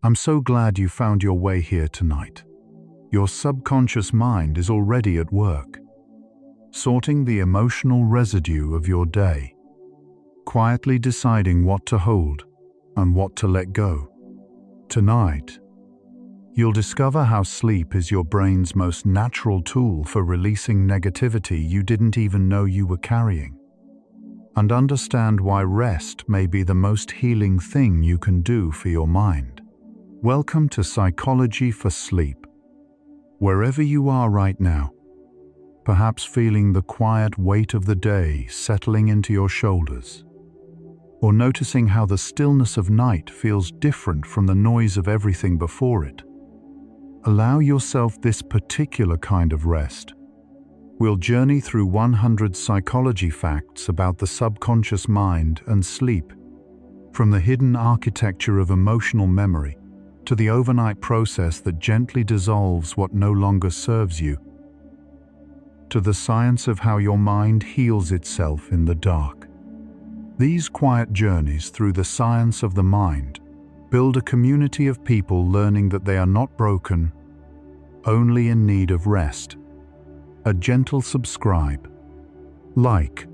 I'm so glad you found your way here tonight. Your subconscious mind is already at work, sorting the emotional residue of your day, quietly deciding what to hold and what to let go. Tonight, you'll discover how sleep is your brain's most natural tool for releasing negativity you didn't even know you were carrying, and understand why rest may be the most healing thing you can do for your mind. Welcome to Psychology for Sleep. Wherever you are right now, perhaps feeling the quiet weight of the day settling into your shoulders, or noticing how the stillness of night feels different from the noise of everything before it. Allow yourself this particular kind of rest. We'll journey through 100 psychology facts about the subconscious mind and sleep, from the hidden architecture of emotional memory to the overnight process that gently dissolves what no longer serves you, to the science of how your mind heals itself in the dark. These quiet journeys through the science of the mind build a community of people learning that they are not broken, only in need of rest. A gentle subscribe, like,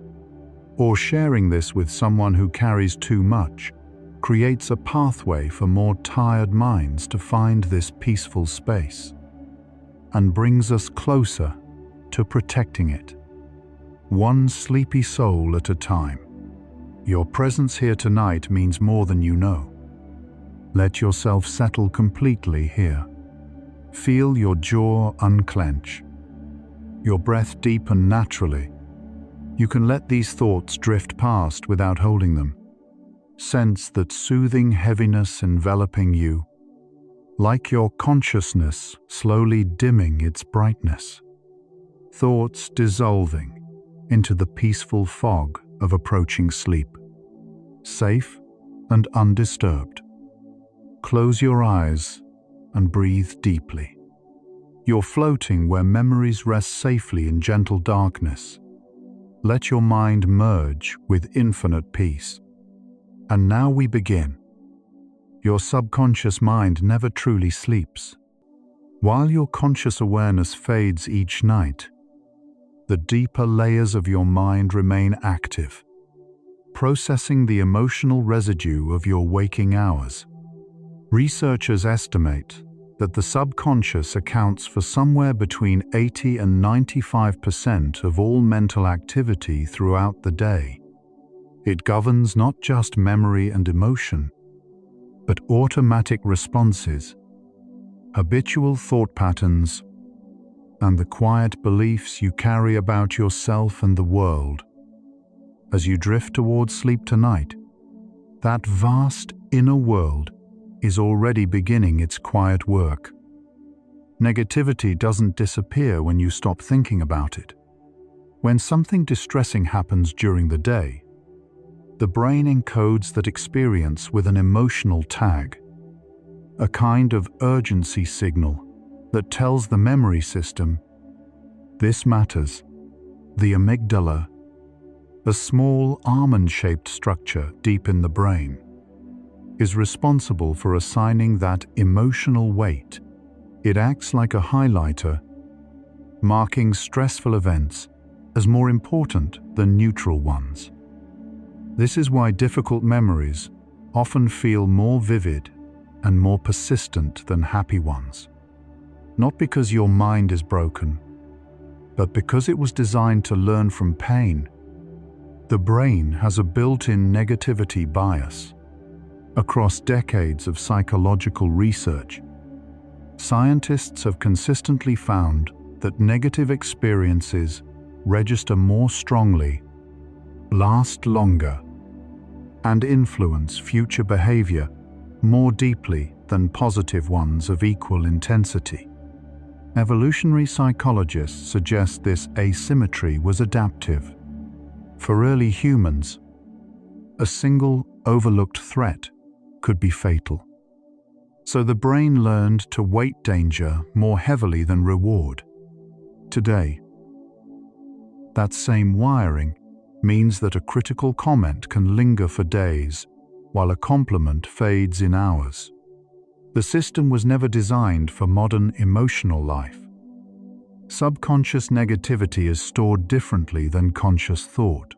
or sharing this with someone who carries too much creates a pathway for more tired minds to find this peaceful space, and brings us closer to protecting it, one sleepy soul at a time. Your presence here tonight means more than you know. Let yourself settle completely here. Feel your jaw unclench, your breath deepen naturally. You can let these thoughts drift past without holding them. Sense that soothing heaviness enveloping you, like your consciousness slowly dimming its brightness. Thoughts dissolving into the peaceful fog of approaching sleep. Safe and undisturbed. Close your eyes and breathe deeply. You're floating where memories rest safely in gentle darkness. Let your mind merge with infinite peace. And now we begin. Your subconscious mind never truly sleeps. While your conscious awareness fades each night, the deeper layers of your mind remain active, processing the emotional residue of your waking hours. Researchers estimate that the subconscious accounts for somewhere between 80 and 95% of all mental activity throughout the day. It governs not just memory and emotion, but automatic responses, habitual thought patterns, and the quiet beliefs you carry about yourself and the world. As you drift towards sleep tonight, that vast inner world is already beginning its quiet work. Negativity doesn't disappear when you stop thinking about it. When something distressing happens during the day, the brain encodes that experience with an emotional tag, a kind of urgency signal that tells the memory system, this matters. The amygdala, a small almond-shaped structure deep in the brain, is responsible for assigning that emotional weight. It acts like a highlighter, marking stressful events as more important than neutral ones. This is why difficult memories often feel more vivid and more persistent than happy ones. Not because your mind is broken, but because it was designed to learn from pain. The brain has a built-in negativity bias. Across decades of psychological research, scientists have consistently found that negative experiences register more strongly, last longer, and influence future behavior more deeply than positive ones of equal intensity. Evolutionary psychologists suggest this asymmetry was adaptive. For early humans, a single overlooked threat could be fatal. So the brain learned to weight danger more heavily than reward. Today, that same wiring means that a critical comment can linger for days, while a compliment fades in hours. The system was never designed for modern emotional life. Subconscious negativity is stored differently than conscious thought.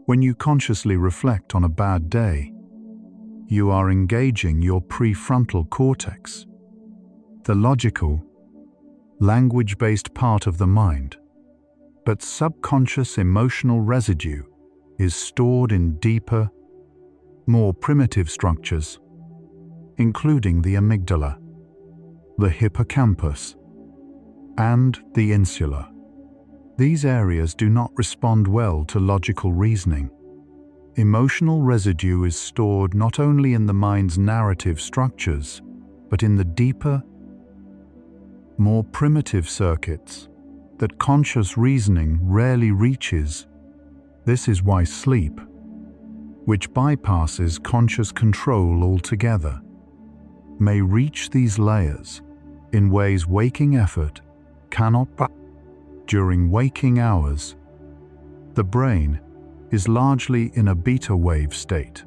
When you consciously reflect on a bad day, you are engaging your prefrontal cortex, the logical, language-based part of the mind. But subconscious emotional residue is stored in deeper, more primitive structures, including the amygdala, the hippocampus, and the insula. These areas do not respond well to logical reasoning. Emotional residue is stored not only in the mind's narrative structures, but in the deeper, more primitive circuits that conscious reasoning rarely reaches. This is why sleep, which bypasses conscious control altogether, may reach these layers in ways waking effort cannot. During waking hours, the brain is largely in a beta wave state,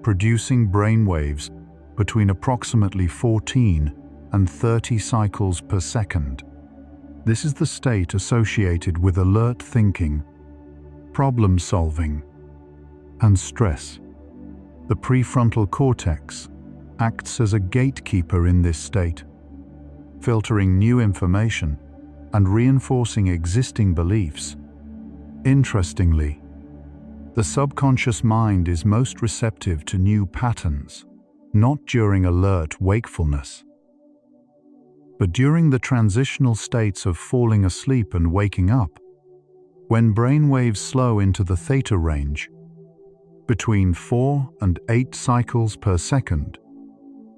producing brain waves between approximately 14 and 30 cycles per second. This is the state associated with alert thinking, problem solving, and stress. The prefrontal cortex acts as a gatekeeper in this state, filtering new information and reinforcing existing beliefs. Interestingly, the subconscious mind is most receptive to new patterns, not during alert wakefulness, but during the transitional states of falling asleep and waking up, when brain waves slow into the theta range, between 4 and 8 cycles per second.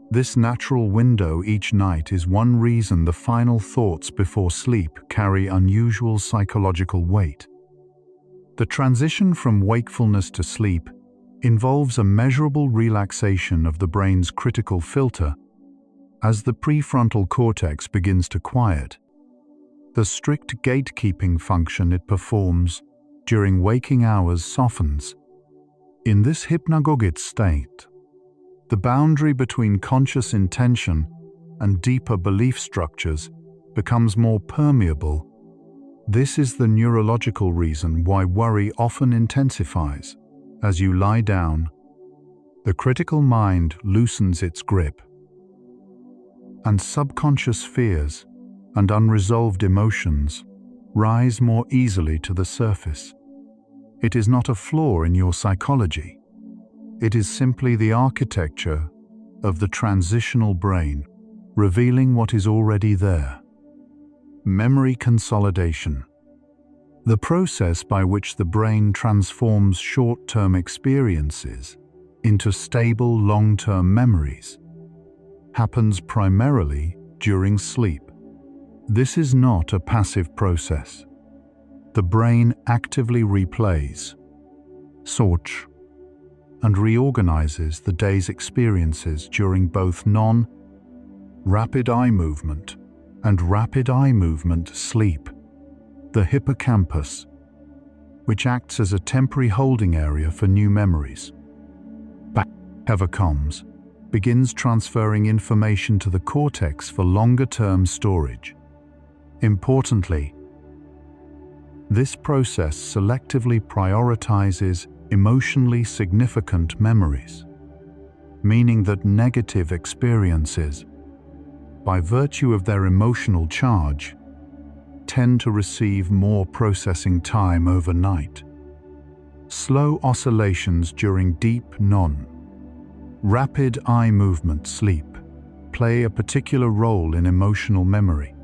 This natural window each night is one reason the final thoughts before sleep carry unusual psychological weight. The transition from wakefulness to sleep involves a measurable relaxation of the brain's critical filter as the prefrontal cortex begins to quiet. The strict gatekeeping function it performs during waking hours softens. In this hypnagogic state, the boundary between conscious intention and deeper belief structures becomes more permeable. This is the neurological reason why worry often intensifies. As you lie down, the critical mind loosens its grip, and subconscious fears and unresolved emotions rise more easily to the surface. It is not a flaw in your psychology. It is simply the architecture of the transitional brain, revealing what is already there. Memory consolidation. The process by which the brain transforms short-term experiences into stable long-term memories happens primarily during sleep. This is not a passive process. The brain actively replays, sorts, and reorganizes the day's experiences during both non-rapid eye movement and rapid eye movement sleep. The hippocampus, which acts as a temporary holding area for new memories, hippocampus, begins transferring information to the cortex for longer-term storage. Importantly, this process selectively prioritizes emotionally significant memories, meaning that negative experiences, by virtue of their emotional charge, tend to receive more processing time overnight. Slow oscillations during deep non-rapid eye movement sleep play a particular role in emotional memory.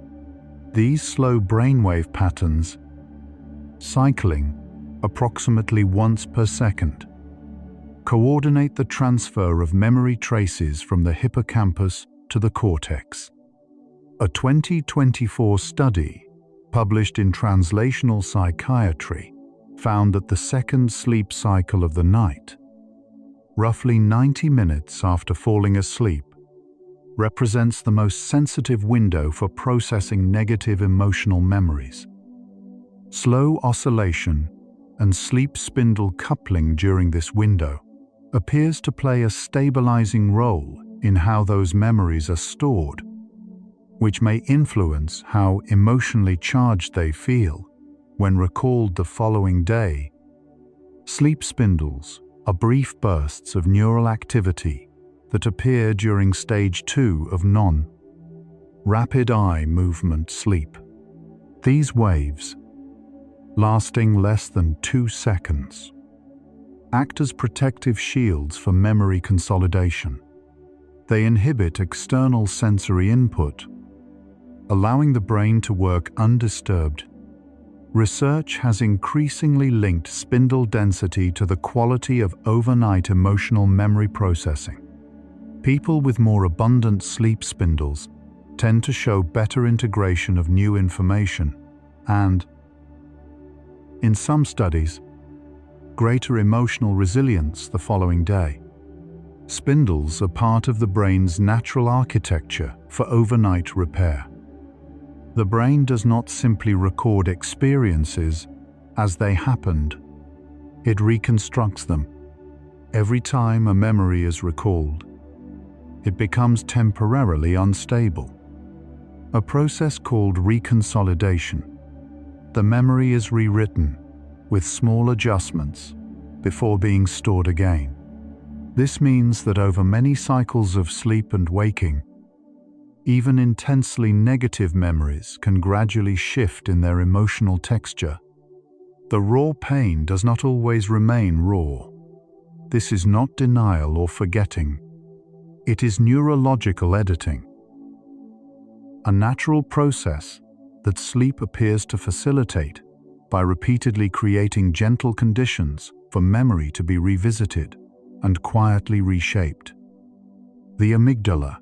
These slow brainwave patterns, cycling approximately once per second, coordinate the transfer of memory traces from the hippocampus to the cortex. A 2024 study published in Translational Psychiatry found that the second sleep cycle of the night, roughly 90 minutes after falling asleep, represents the most sensitive window for processing negative emotional memories. Slow oscillation and sleep spindle coupling during this window appears to play a stabilizing role in how those memories are stored, which may influence how emotionally charged they feel when recalled the following day. Sleep spindles are brief bursts of neural activity that appear during stage 2 of non-rapid eye movement sleep. These waves, lasting less than 2 seconds, act as protective shields for memory consolidation. They inhibit external sensory input, allowing the brain to work undisturbed. Research has increasingly linked spindle density to the quality of overnight emotional memory processing. People with more abundant sleep spindles tend to show better integration of new information and, in some studies, greater emotional resilience the following day. Spindles are part of the brain's natural architecture for overnight repair. The brain does not simply record experiences as they happened. It reconstructs them. Every time a memory is recalled, it becomes temporarily unstable. A process called reconsolidation. The memory is rewritten with small adjustments before being stored again. This means that over many cycles of sleep and waking, even intensely negative memories can gradually shift in their emotional texture. The raw pain does not always remain raw. This is not denial or forgetting. It is neurological editing, a natural process that sleep appears to facilitate by repeatedly creating gentle conditions for memory to be revisited and quietly reshaped. The amygdala,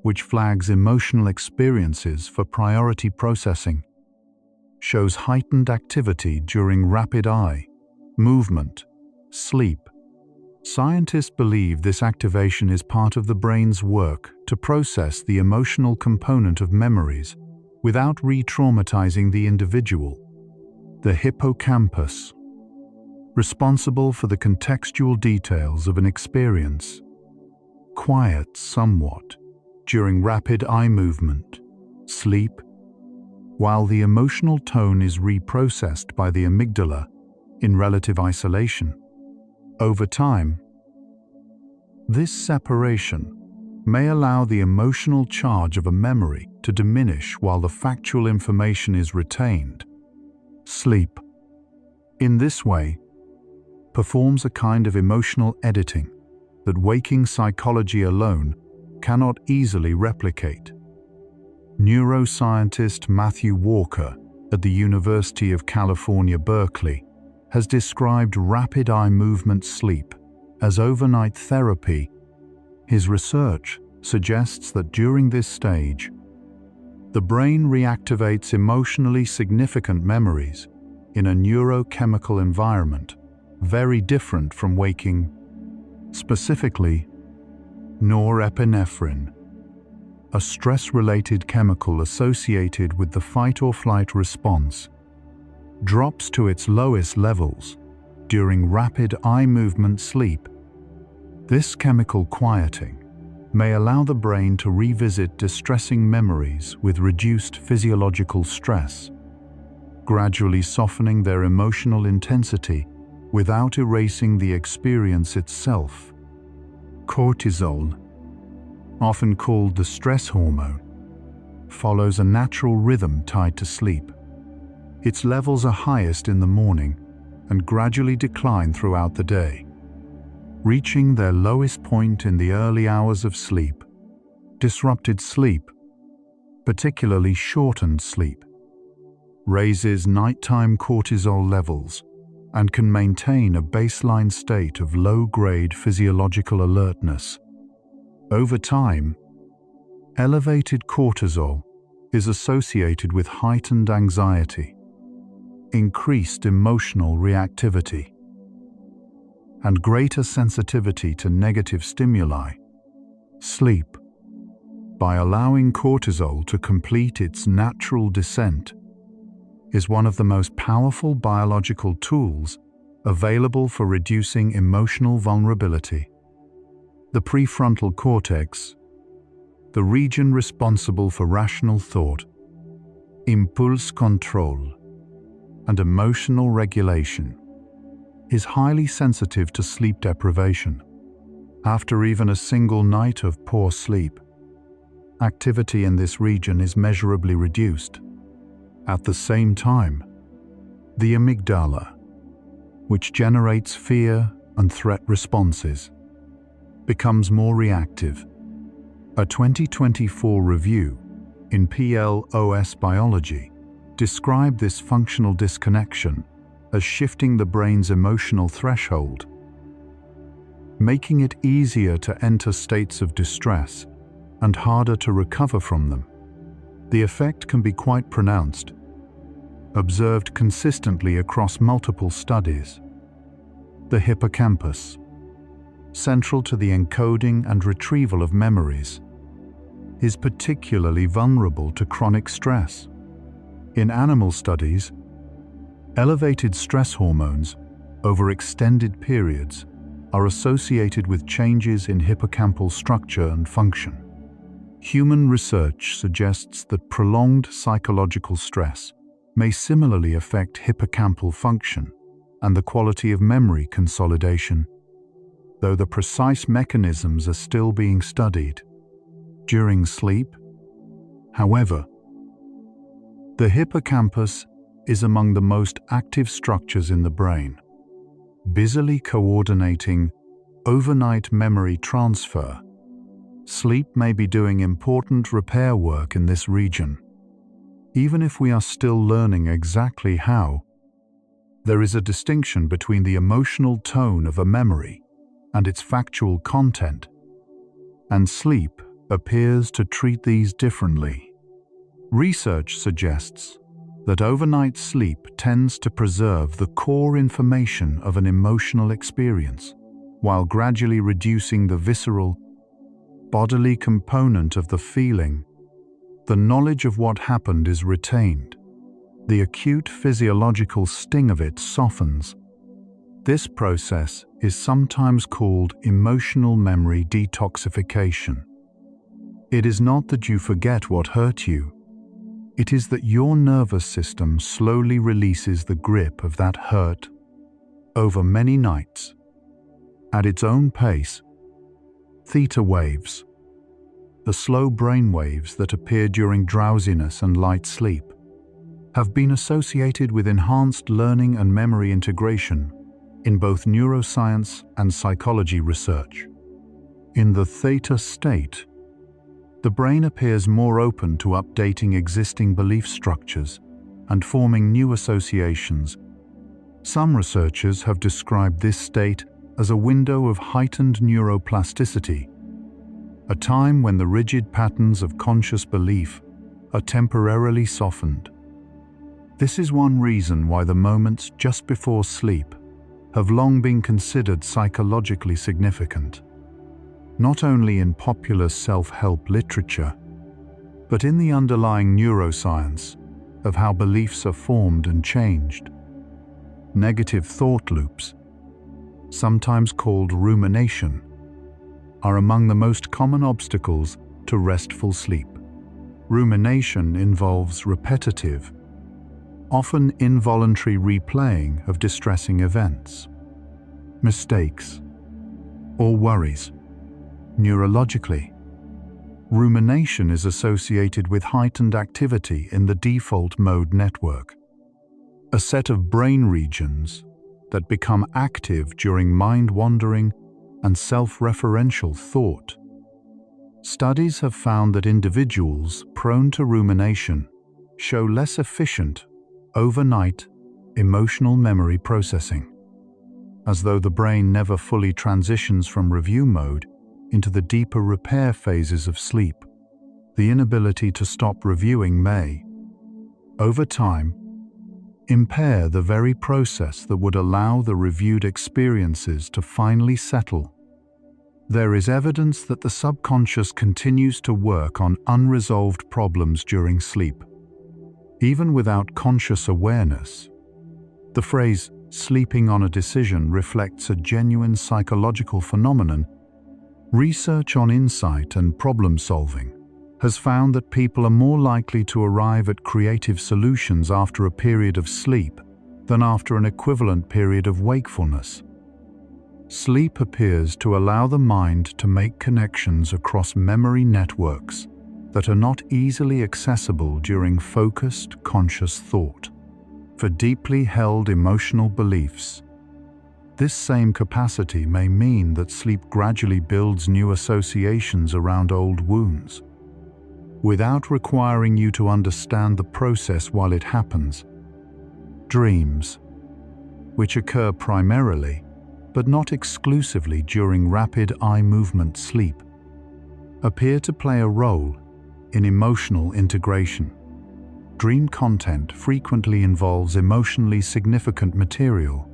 which flags emotional experiences for priority processing, shows heightened activity during rapid eye movement sleep. Scientists believe this activation is part of the brain's work to process the emotional component of memories without re-traumatizing the individual. The hippocampus, responsible for the contextual details of an experience, quiets somewhat during rapid eye movement sleep, while the emotional tone is reprocessed by the amygdala in relative isolation. Over time, this separation may allow the emotional charge of a memory to diminish while the factual information is retained. Sleep, in this way, performs a kind of emotional editing that waking psychology alone cannot easily replicate. Neuroscientist Matthew Walker at the University of California, Berkeley, has described rapid eye movement sleep as overnight therapy. His research suggests that during this stage, the brain reactivates emotionally significant memories in a neurochemical environment very different from waking. Specifically, norepinephrine, a stress-related chemical associated with the fight-or-flight response, drops to its lowest levels during rapid eye movement sleep. This chemical quieting may allow the brain to revisit distressing memories with reduced physiological stress, gradually softening their emotional intensity without erasing the experience itself. Cortisol, often called the stress hormone, follows a natural rhythm tied to sleep. Its levels are highest in the morning and gradually decline throughout the day, reaching their lowest point in the early hours of sleep. Disrupted sleep, particularly shortened sleep, raises nighttime cortisol levels and can maintain a baseline state of low-grade physiological alertness. Over time, elevated cortisol is associated with heightened anxiety, increased emotional reactivity, and greater sensitivity to negative stimuli. Sleep, by allowing cortisol to complete its natural descent, is one of the most powerful biological tools available for reducing emotional vulnerability. The prefrontal cortex, the region responsible for rational thought, impulse control, and emotional regulation, is highly sensitive to sleep deprivation. After even a single night of poor sleep, activity in this region is measurably reduced. At the same time, the amygdala, which generates fear and threat responses, becomes more reactive. A 2024 review in PLOS Biology described this functional disconnection as shifting the brain's emotional threshold, making it easier to enter states of distress and harder to recover from them. The effect can be quite pronounced, observed consistently across multiple studies. The hippocampus, central to the encoding and retrieval of memories, is particularly vulnerable to chronic stress. In animal studies, elevated stress hormones over extended periods are associated with changes in hippocampal structure and function. Human research suggests that prolonged psychological stress may similarly affect hippocampal function and the quality of memory consolidation, though the precise mechanisms are still being studied. During sleep, however, the hippocampus is among the most active structures in the brain, busily coordinating overnight memory transfer. Sleep may be doing important repair work in this region. Even if we are still learning exactly how, there is a distinction between the emotional tone of a memory and its factual content, and sleep appears to treat these differently. Research suggests that overnight sleep tends to preserve the core information of an emotional experience, while gradually reducing the visceral, bodily component of the feeling. The knowledge of what happened is retained. The acute physiological sting of it softens. This process is sometimes called emotional memory detoxification. It is not that you forget what hurt you. It is that your nervous system slowly releases the grip of that hurt over many nights at its own pace. Theta waves, the slow brain waves that appear during drowsiness and light sleep, have been associated with enhanced learning and memory integration in both neuroscience and psychology research. In the theta state, the brain appears more open to updating existing belief structures and forming new associations. Some researchers have described this state as a window of heightened neuroplasticity, a time when the rigid patterns of conscious belief are temporarily softened. This is one reason why the moments just before sleep have long been considered psychologically significant, not only in popular self-help literature, but in the underlying neuroscience of how beliefs are formed and changed. Negative thought loops, sometimes called rumination, are among the most common obstacles to restful sleep. Rumination involves repetitive, often involuntary replaying of distressing events, mistakes, or worries. Neurologically, rumination is associated with heightened activity in the default mode network, a set of brain regions that become active during mind-wandering and self-referential thought. Studies have found that individuals prone to rumination show less efficient overnight emotional memory processing, as though the brain never fully transitions from review mode into the deeper repair phases of sleep. The inability to stop reviewing may, over time, impair the very process that would allow the reviewed experiences to finally settle. There is evidence that the subconscious continues to work on unresolved problems during sleep, even without conscious awareness. The phrase "sleeping on a decision" reflects a genuine psychological phenomenon Research on insight and problem solving has found that people are more likely to arrive at creative solutions after a period of sleep than after an equivalent period of wakefulness. Sleep appears to allow the mind to make connections across memory networks that are not easily accessible during focused, conscious thought. For deeply held emotional beliefs, this same capacity may mean that sleep gradually builds new associations around old wounds, without requiring you to understand the process while it happens. Dreams, which occur primarily, but not exclusively during rapid eye movement sleep, appear to play a role in emotional integration. Dream content frequently involves emotionally significant material,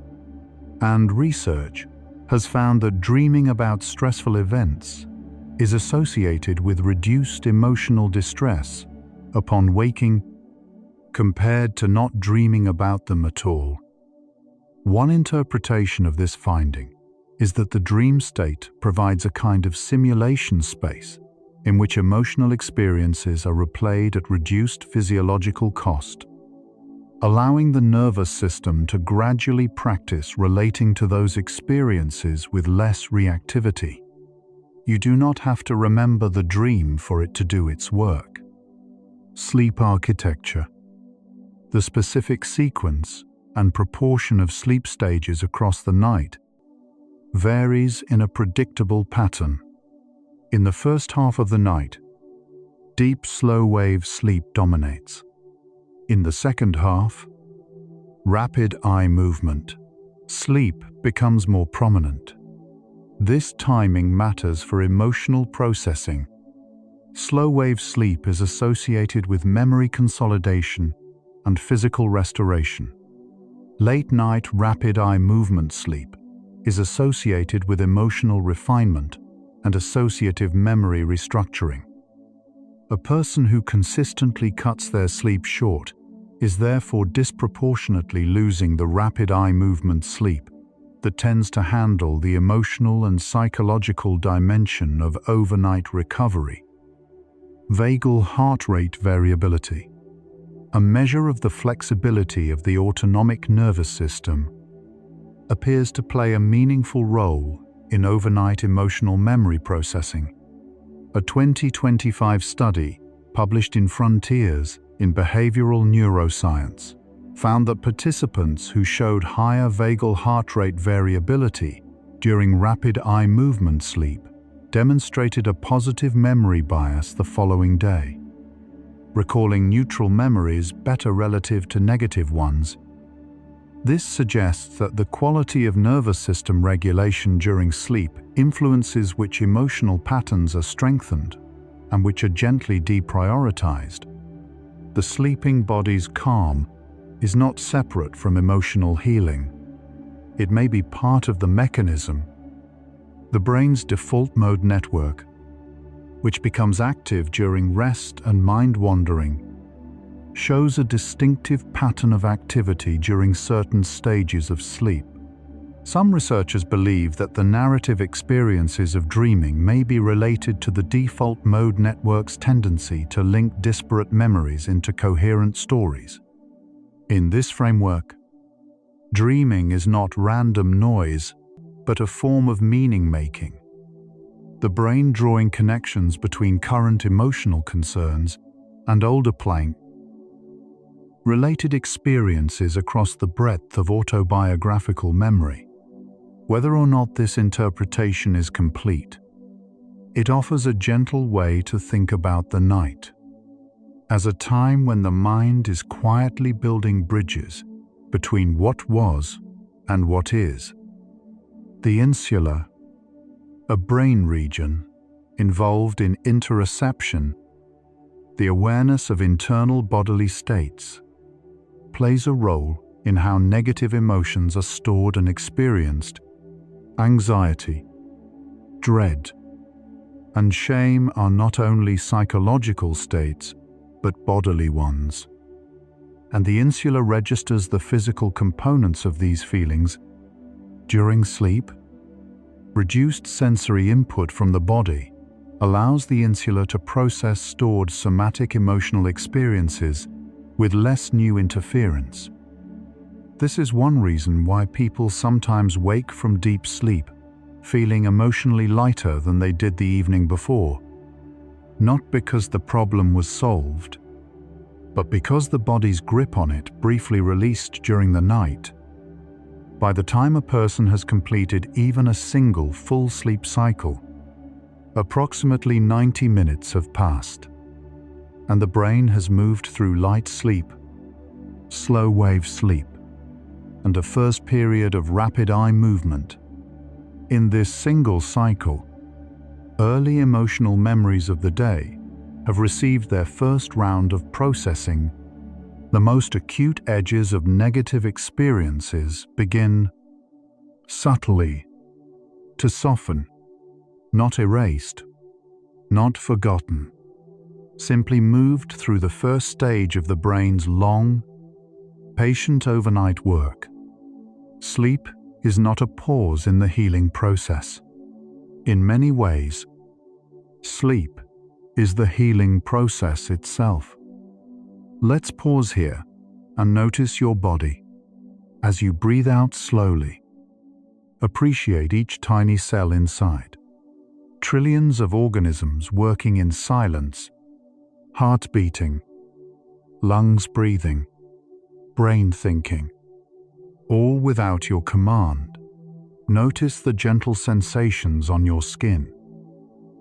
and research has found that dreaming about stressful events is associated with reduced emotional distress upon waking compared to not dreaming about them at all. One interpretation of this finding is that the dream state provides a kind of simulation space in which emotional experiences are replayed at reduced physiological cost, allowing the nervous system to gradually practice relating to those experiences with less reactivity. You do not have to remember the dream for it to do its work. Sleep architecture. The specific sequence and proportion of sleep stages across the night varies in a predictable pattern. In the first half of the night, deep slow-wave sleep dominates. In the second half, rapid eye movement sleep becomes more prominent. This timing matters for emotional processing. Slow-wave sleep is associated with memory consolidation and physical restoration. Late-night rapid eye movement sleep is associated with emotional refinement and associative memory restructuring. A person who consistently cuts their sleep short is therefore disproportionately losing the rapid eye movement sleep that tends to handle the emotional and psychological dimension of overnight recovery. Vagal heart rate variability, a measure of the flexibility of the autonomic nervous system, appears to play a meaningful role in overnight emotional memory processing. A 2025 study published in Frontiers in Behavioral Neuroscience found that participants who showed higher vagal heart rate variability during rapid eye movement sleep demonstrated a positive memory bias the following day, recalling neutral memories better relative to negative ones. This suggests that the quality of nervous system regulation during sleep influences which emotional patterns are strengthened and which are gently deprioritized. The sleeping body's calm is not separate from emotional healing. It may be part of the mechanism. The brain's default mode network, which becomes active during rest and mind wandering, shows a distinctive pattern of activity during certain stages of sleep. Some researchers believe that the narrative experiences of dreaming may be related to the default mode network's tendency to link disparate memories into coherent stories. In this framework, dreaming is not random noise, but a form of meaning-making. The brain drawing connections between current emotional concerns and older related experiences across the breadth of autobiographical memory. Whether or not this interpretation is complete, it offers a gentle way to think about the night as a time when the mind is quietly building bridges between what was and what is. The insula, a brain region involved in interoception, the awareness of internal bodily states, plays a role in how negative emotions are stored and experienced. Anxiety, dread, and shame are not only psychological states, but bodily ones. And the insula registers the physical components of these feelings. During sleep, Reduced sensory input from the body allows the insula to process stored somatic emotional experiences with less new interference. This is one reason why people sometimes wake from deep sleep feeling emotionally lighter than they did the evening before, not because the problem was solved, but because the body's grip on it briefly released during the night. By the time a person has completed even a single full sleep cycle, approximately 90 minutes have passed, and the brain has moved through light sleep, slow wave sleep, and a first period of rapid eye movement. In this single cycle, early emotional memories of the day have received their first round of processing. The most acute edges of negative experiences begin subtly to soften, not erased, not forgotten, simply moved through the first stage of the brain's long, patient overnight work. Sleep is not a pause in the healing process. In many ways, sleep is the healing process itself. Let's pause here and notice your body. As you breathe out slowly, appreciate each tiny cell inside. Trillions of organisms working in silence, heart beating, lungs breathing, brain thinking, all without your command. Notice the gentle sensations on your skin,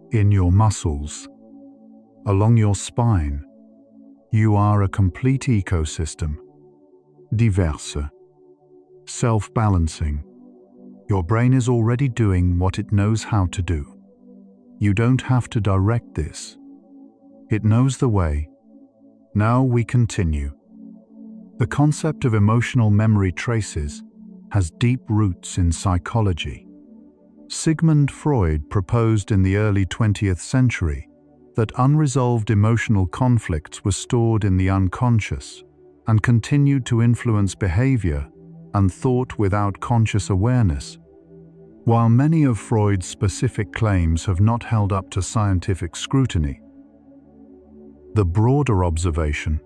in your muscles, along your spine. You are a complete ecosystem, diverse, self-balancing. Your brain is already doing what it knows how to do. You don't have to direct this. It knows the way. Now we continue. The concept of emotional memory traces has deep roots in psychology. Sigmund Freud proposed in the early 20th century that unresolved emotional conflicts were stored in the unconscious and continued to influence behavior and thought without conscious awareness. While many of Freud's specific claims have not held up to scientific scrutiny, the broader observation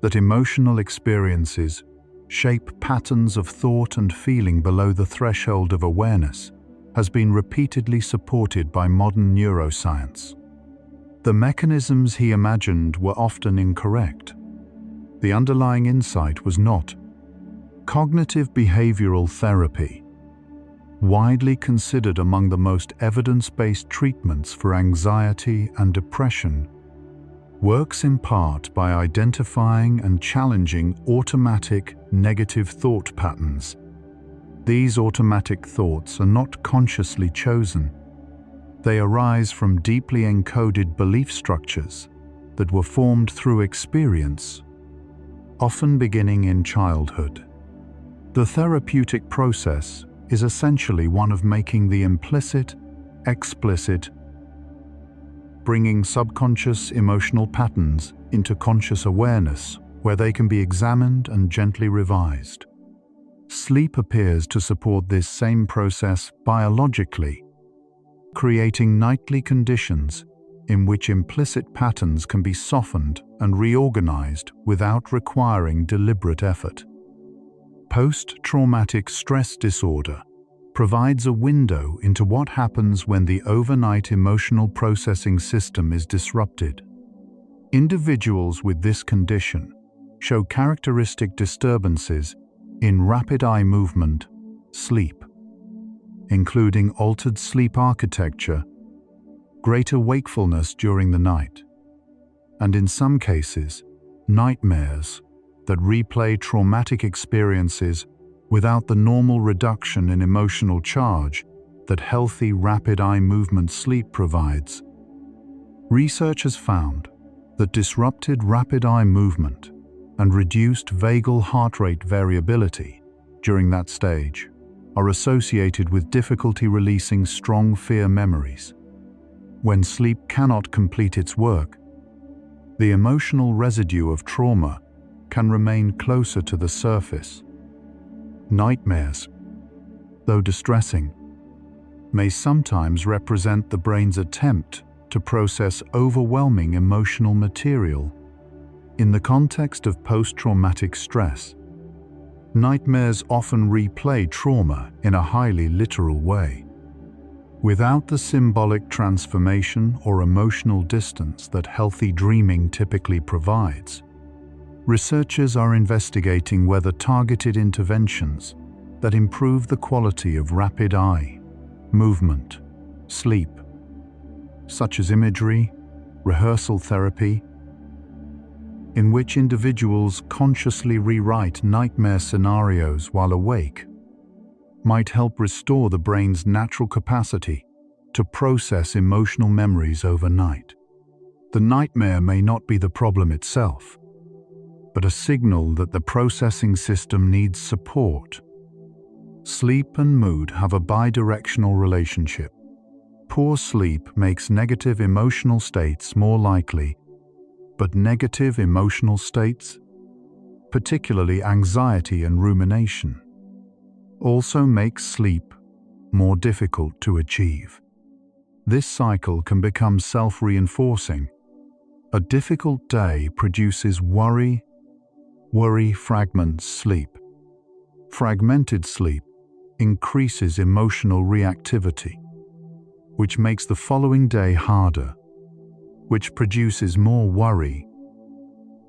that emotional experiences shape patterns of thought and feeling below the threshold of awareness has been repeatedly supported by modern neuroscience. The mechanisms he imagined were often incorrect. The underlying insight was not. Cognitive behavioral therapy, widely considered among the most evidence-based treatments for anxiety and depression, works in part by identifying and challenging automatic negative thought patterns. These automatic thoughts are not consciously chosen. They arise from deeply encoded belief structures that were formed through experience, often beginning in childhood. The therapeutic process is essentially one of making the implicit explicit, bringing subconscious emotional patterns into conscious awareness where they can be examined and gently revised. Sleep appears to support this same process biologically, creating nightly conditions in which implicit patterns can be softened and reorganized without requiring deliberate effort. Post-traumatic stress disorder provides a window into what happens when the overnight emotional processing system is disrupted. Individuals with this condition show characteristic disturbances in rapid eye movement, sleep, including altered sleep architecture, greater wakefulness during the night, and in some cases, nightmares that replay traumatic experiences without the normal reduction in emotional charge that healthy rapid eye movement sleep provides. Research has found that disrupted rapid eye movement and reduced vagal heart rate variability during that stage are associated with difficulty releasing strong fear memories. When sleep cannot complete its work, the emotional residue of trauma can remain closer to the surface. Nightmares, though distressing, may sometimes represent the brain's attempt to process overwhelming emotional material. In the context of post-traumatic stress, nightmares often replay trauma in a highly literal way. Without the symbolic transformation or emotional distance that healthy dreaming typically provides, researchers are investigating whether targeted interventions that improve the quality of rapid eye movement, sleep, such as imagery, rehearsal therapy, in which individuals consciously rewrite nightmare scenarios while awake, might help restore the brain's natural capacity to process emotional memories overnight. The nightmare may not be the problem itself, but a signal that the processing system needs support. Sleep and mood have a bidirectional relationship. Poor sleep makes negative emotional states more likely, but negative emotional states, particularly anxiety and rumination, also make sleep more difficult to achieve. This cycle can become self-reinforcing. A difficult day produces worry fragments sleep. Fragmented sleep increases emotional reactivity, which makes the following day harder, which produces more worry.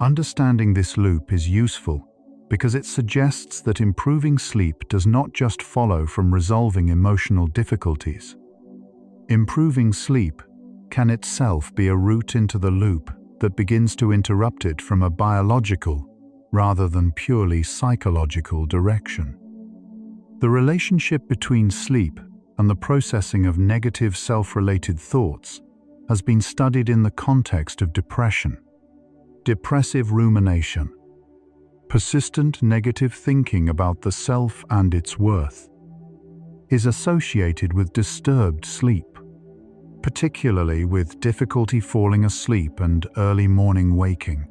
Understanding this loop is useful because it suggests that improving sleep does not just follow from resolving emotional difficulties. Improving sleep can itself be a route into the loop that begins to interrupt it from a biological rather than purely psychological direction. The relationship between sleep and the processing of negative self-related thoughts has been studied in the context of depression. Depressive rumination, persistent negative thinking about the self and its worth, is associated with disturbed sleep, particularly with difficulty falling asleep and early morning waking.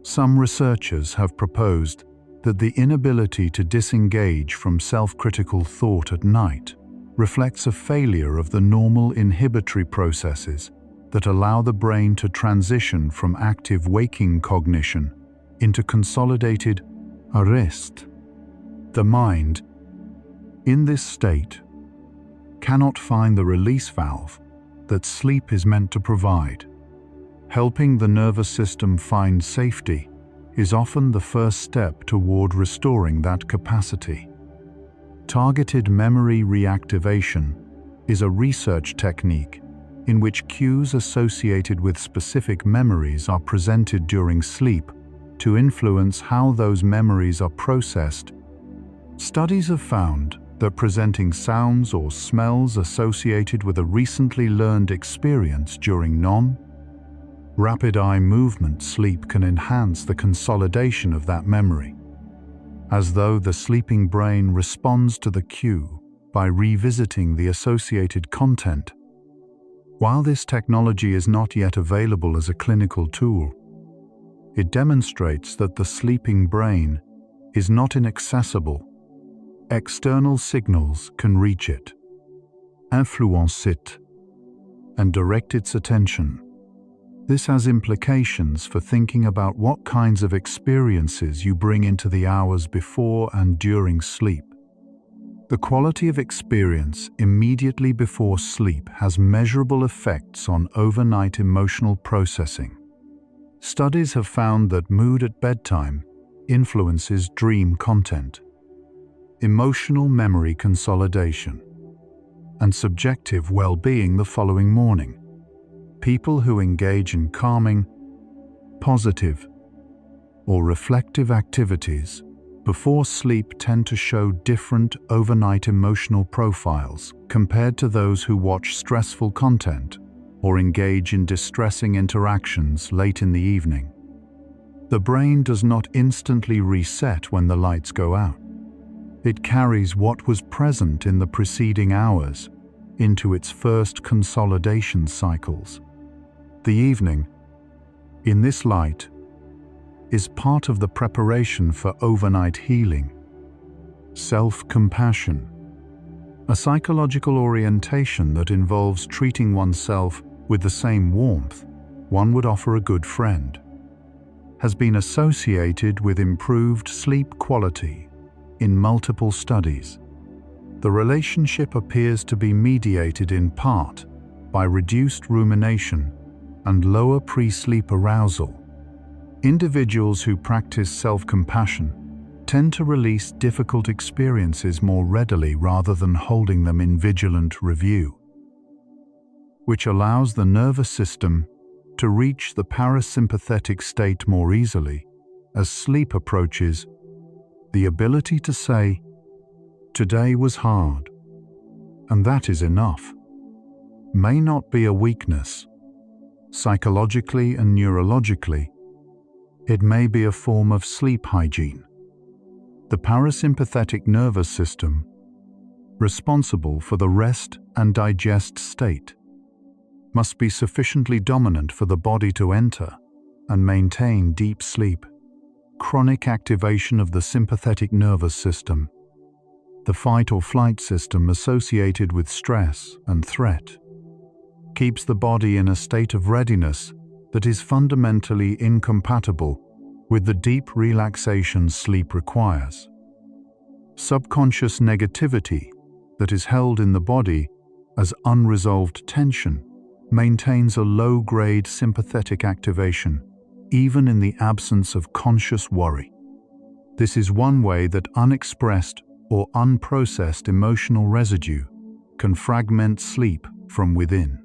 Some researchers have proposed that the inability to disengage from self-critical thought at night reflects a failure of the normal inhibitory processes that allow the brain to transition from active waking cognition into consolidated rest. The mind, in this state, cannot find the release valve that sleep is meant to provide. Helping the nervous system find safety is often the first step toward restoring that capacity. Targeted memory reactivation is a research technique in which cues associated with specific memories are presented during sleep to influence how those memories are processed. Studies have found that presenting sounds or smells associated with a recently learned experience during non-rapid eye movement sleep can enhance the consolidation of that memory, as though the sleeping brain responds to the cue by revisiting the associated content. While this technology is not yet available as a clinical tool, it demonstrates that the sleeping brain is not inaccessible. External signals can reach it, influence it, and direct its attention. This has implications for thinking about what kinds of experiences you bring into the hours before and during sleep. The quality of experience immediately before sleep has measurable effects on overnight emotional processing. Studies have found that mood at bedtime influences dream content, emotional memory consolidation, and subjective well-being the following morning. People who engage in calming, positive, or reflective activities before sleep tend to show different overnight emotional profiles compared to those who watch stressful content or engage in distressing interactions late in the evening. The brain does not instantly reset when the lights go out. It carries what was present in the preceding hours into its first consolidation cycles. The evening, in this light, is part of the preparation for overnight healing, self-compassion, A psychological orientation that involves treating oneself with the same warmth one would offer a good friend has been associated with improved sleep quality in multiple studies. The relationship appears to be mediated in part by reduced rumination and lower pre-sleep arousal. Individuals who practice self-compassion tend to release difficult experiences more readily rather than holding them in vigilant review, which allows the nervous system to reach the parasympathetic state more easily. As sleep approaches, the ability to say, "Today was hard, and that is enough," may not be a weakness. Psychologically and neurologically, it may be a form of sleep hygiene. The parasympathetic nervous system, responsible for the rest and digest state, must be sufficiently dominant for the body to enter and maintain deep sleep. Chronic activation of the sympathetic nervous system, the fight or flight system associated with stress and threat, keeps the body in a state of readiness that is fundamentally incompatible with the deep relaxation sleep requires. Subconscious negativity that is held in the body as unresolved tension maintains a low-grade sympathetic activation, even in the absence of conscious worry. This is one way that unexpressed or unprocessed emotional residue can fragment sleep from within.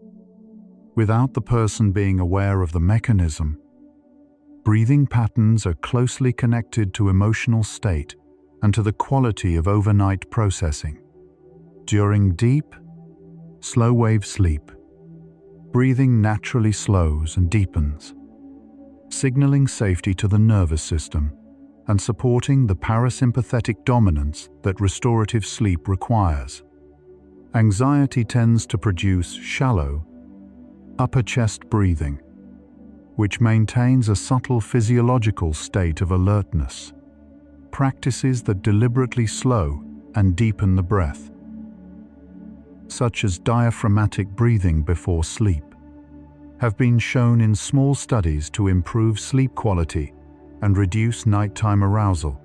Without the person being aware of the mechanism, breathing patterns are closely connected to emotional state and to the quality of overnight processing. During deep, slow-wave sleep, breathing naturally slows and deepens, signaling safety to the nervous system and supporting the parasympathetic dominance that restorative sleep requires. Anxiety tends to produce shallow, upper chest breathing, which maintains a subtle physiological state of alertness. Practices that deliberately slow and deepen the breath, such as diaphragmatic breathing before sleep, have been shown in small studies to improve sleep quality and reduce nighttime arousal,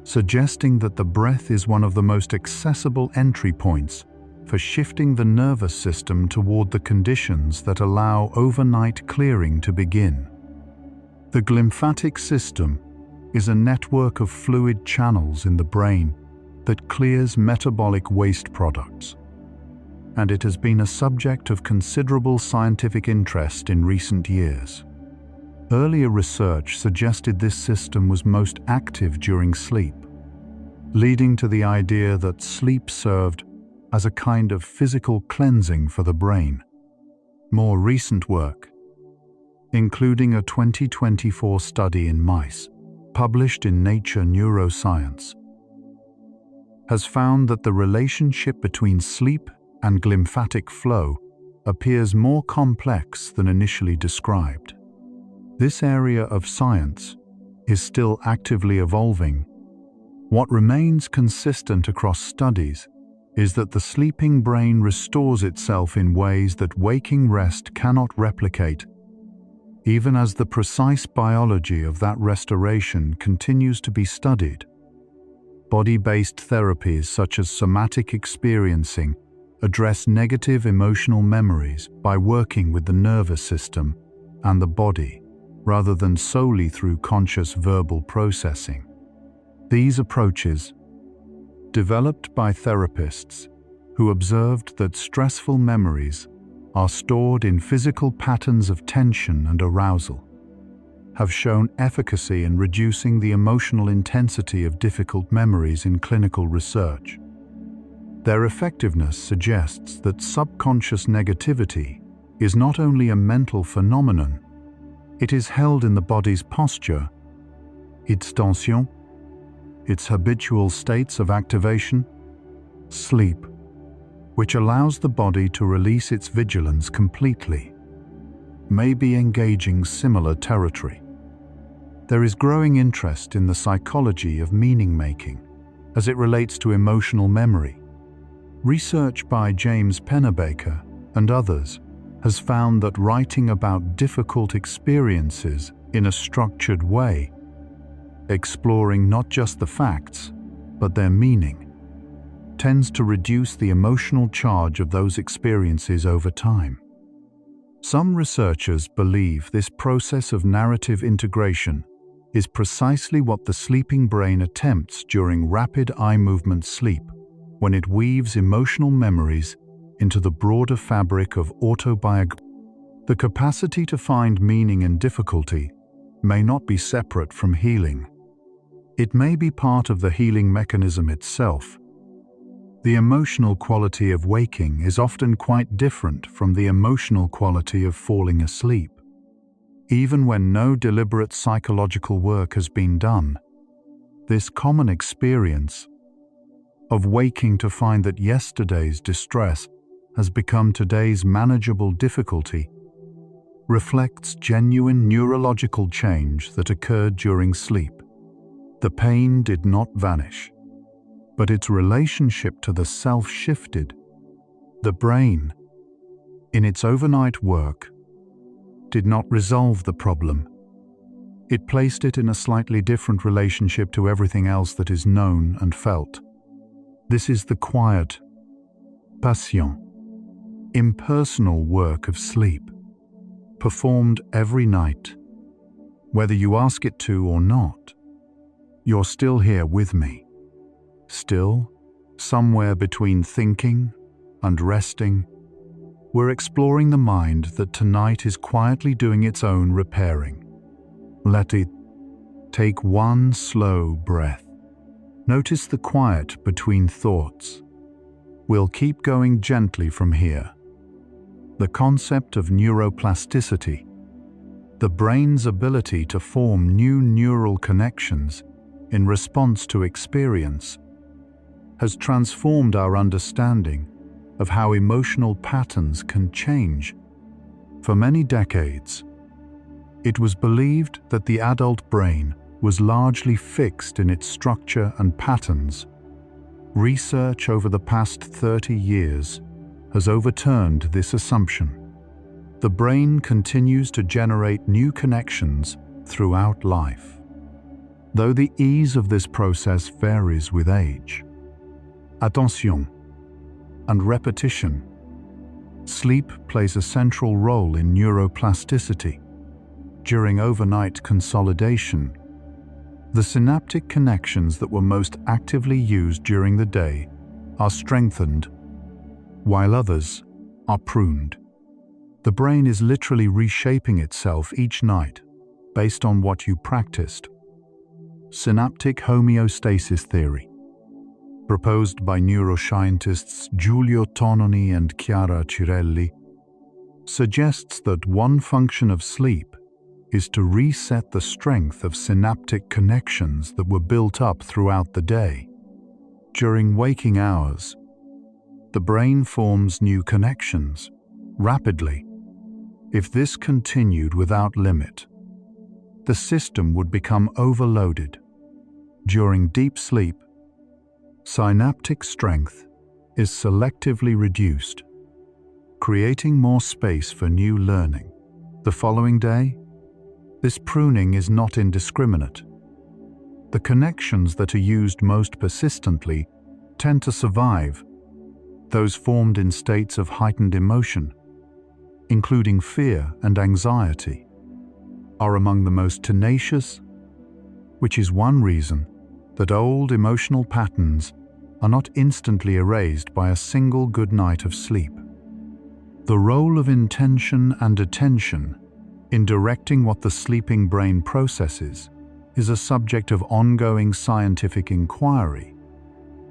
suggesting that the breath is one of the most accessible entry points for shifting the nervous system toward the conditions that allow overnight clearing to begin. The glymphatic system is a network of fluid channels in the brain that clears metabolic waste products, and it has been a subject of considerable scientific interest in recent years. Earlier research suggested this system was most active during sleep, leading to the idea that sleep served as a kind of physical cleansing for the brain. More recent work, including a 2024 study in mice, published in Nature Neuroscience, has found that the relationship between sleep and glymphatic flow appears more complex than initially described. This area of science is still actively evolving. What remains consistent across studies is that the sleeping brain restores itself in ways that waking rest cannot replicate, even as the precise biology of that restoration continues to be studied. Body-based therapies such as somatic experiencing address negative emotional memories by working with the nervous system and the body, rather than solely through conscious verbal processing. These approaches, developed by therapists who observed that stressful memories are stored in physical patterns of tension and arousal, have shown efficacy in reducing the emotional intensity of difficult memories in clinical research. Their effectiveness suggests that subconscious negativity is not only a mental phenomenon, it is held in the body's posture, its tension, its habitual states of activation, sleep, which allows the body to release its vigilance completely, may be engaging similar territory. There is growing interest in the psychology of meaning-making as it relates to emotional memory. Research by James Pennebaker and others has found that writing about difficult experiences in a structured way, exploring not just the facts, but their meaning, tends to reduce the emotional charge of those experiences over time. Some researchers believe this process of narrative integration is precisely what the sleeping brain attempts during rapid eye movement sleep, when it weaves emotional memories into the broader fabric of autobiography. The capacity to find meaning in difficulty may not be separate from healing. It may be part of the healing mechanism itself. The emotional quality of waking is often quite different from the emotional quality of falling asleep. Even when no deliberate psychological work has been done, this common experience of waking to find that yesterday's distress has become today's manageable difficulty reflects genuine neurological change that occurred during sleep. The pain did not vanish, but its relationship to the self shifted. The brain, in its overnight work, did not resolve the problem. It placed it in a slightly different relationship to everything else that is known and felt. This is the quiet, patient, impersonal work of sleep, performed every night. Whether you ask it to or not, you're still here with me. Still, somewhere between thinking and resting, we're exploring the mind that tonight is quietly doing its own repairing. Let it take one slow breath. Notice the quiet between thoughts. We'll keep going gently from here. The concept of neuroplasticity, the brain's ability to form new neural connections in response to experience, has transformed our understanding of how emotional patterns can change. For many decades, it was believed that the adult brain was largely fixed in its structure and patterns. Research over the past 30 years has overturned this assumption. The brain continues to generate new connections throughout life, though the ease of this process varies with age. Attention and repetition. Sleep plays a central role in neuroplasticity. During overnight consolidation, the synaptic connections that were most actively used during the day are strengthened, while others are pruned. The brain is literally reshaping itself each night based on what you practiced. Synaptic homeostasis theory, proposed by neuroscientists Giulio Tononi and Chiara Cirelli, suggests that one function of sleep is to reset the strength of synaptic connections that were built up throughout the day. During waking hours, the brain forms new connections rapidly. If this continued without limit, the system would become overloaded. During deep sleep, synaptic strength is selectively reduced, creating more space for new learning. The following day, this pruning is not indiscriminate. The connections that are used most persistently tend to survive. Those formed in states of heightened emotion, including fear and anxiety, are among the most tenacious, which is one reason that old emotional patterns are not instantly erased by a single good night of sleep. The role of intention and attention in directing what the sleeping brain processes is a subject of ongoing scientific inquiry.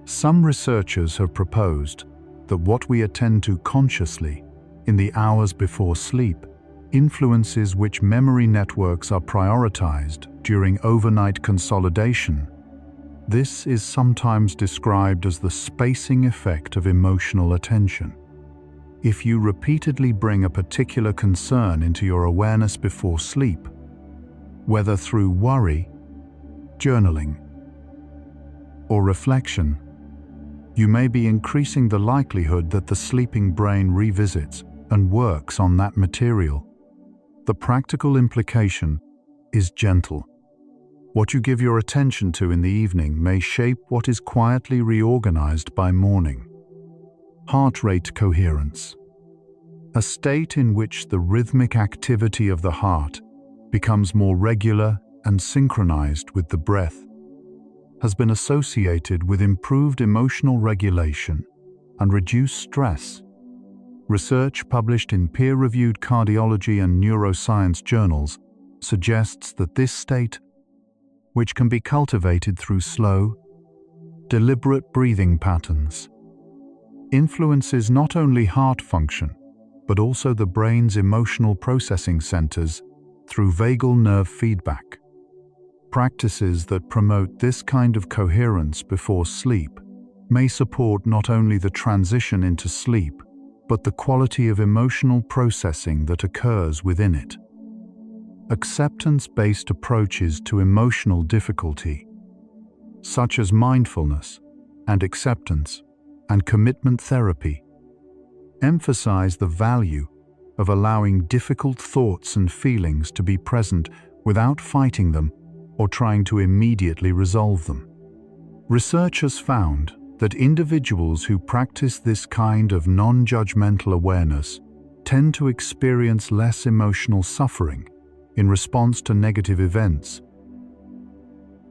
Some researchers have proposed that what we attend to consciously in the hours before sleep influences which memory networks are prioritized during overnight consolidation. This is sometimes described as the spacing effect of emotional attention. If you repeatedly bring a particular concern into your awareness before sleep, whether through worry, journaling, or reflection, you may be increasing the likelihood that the sleeping brain revisits and works on that material. The practical implication is gentle. What you give your attention to in the evening may shape what is quietly reorganized by morning. Heart rate coherence. A state in which the rhythmic activity of the heart becomes more regular and synchronized with the breath has been associated with improved emotional regulation and reduced stress. Research published in peer-reviewed cardiology and neuroscience journals suggests that this state, which can be cultivated through slow, deliberate breathing patterns, influences not only heart function, but also the brain's emotional processing centers through vagal nerve feedback. Practices that promote this kind of coherence before sleep may support not only the transition into sleep, but the quality of emotional processing that occurs within it. Acceptance-based approaches to emotional difficulty, such as mindfulness and acceptance and commitment therapy, emphasize the value of allowing difficult thoughts and feelings to be present without fighting them or trying to immediately resolve them. Researchers found that individuals who practice this kind of non-judgmental awareness tend to experience less emotional suffering in response to negative events,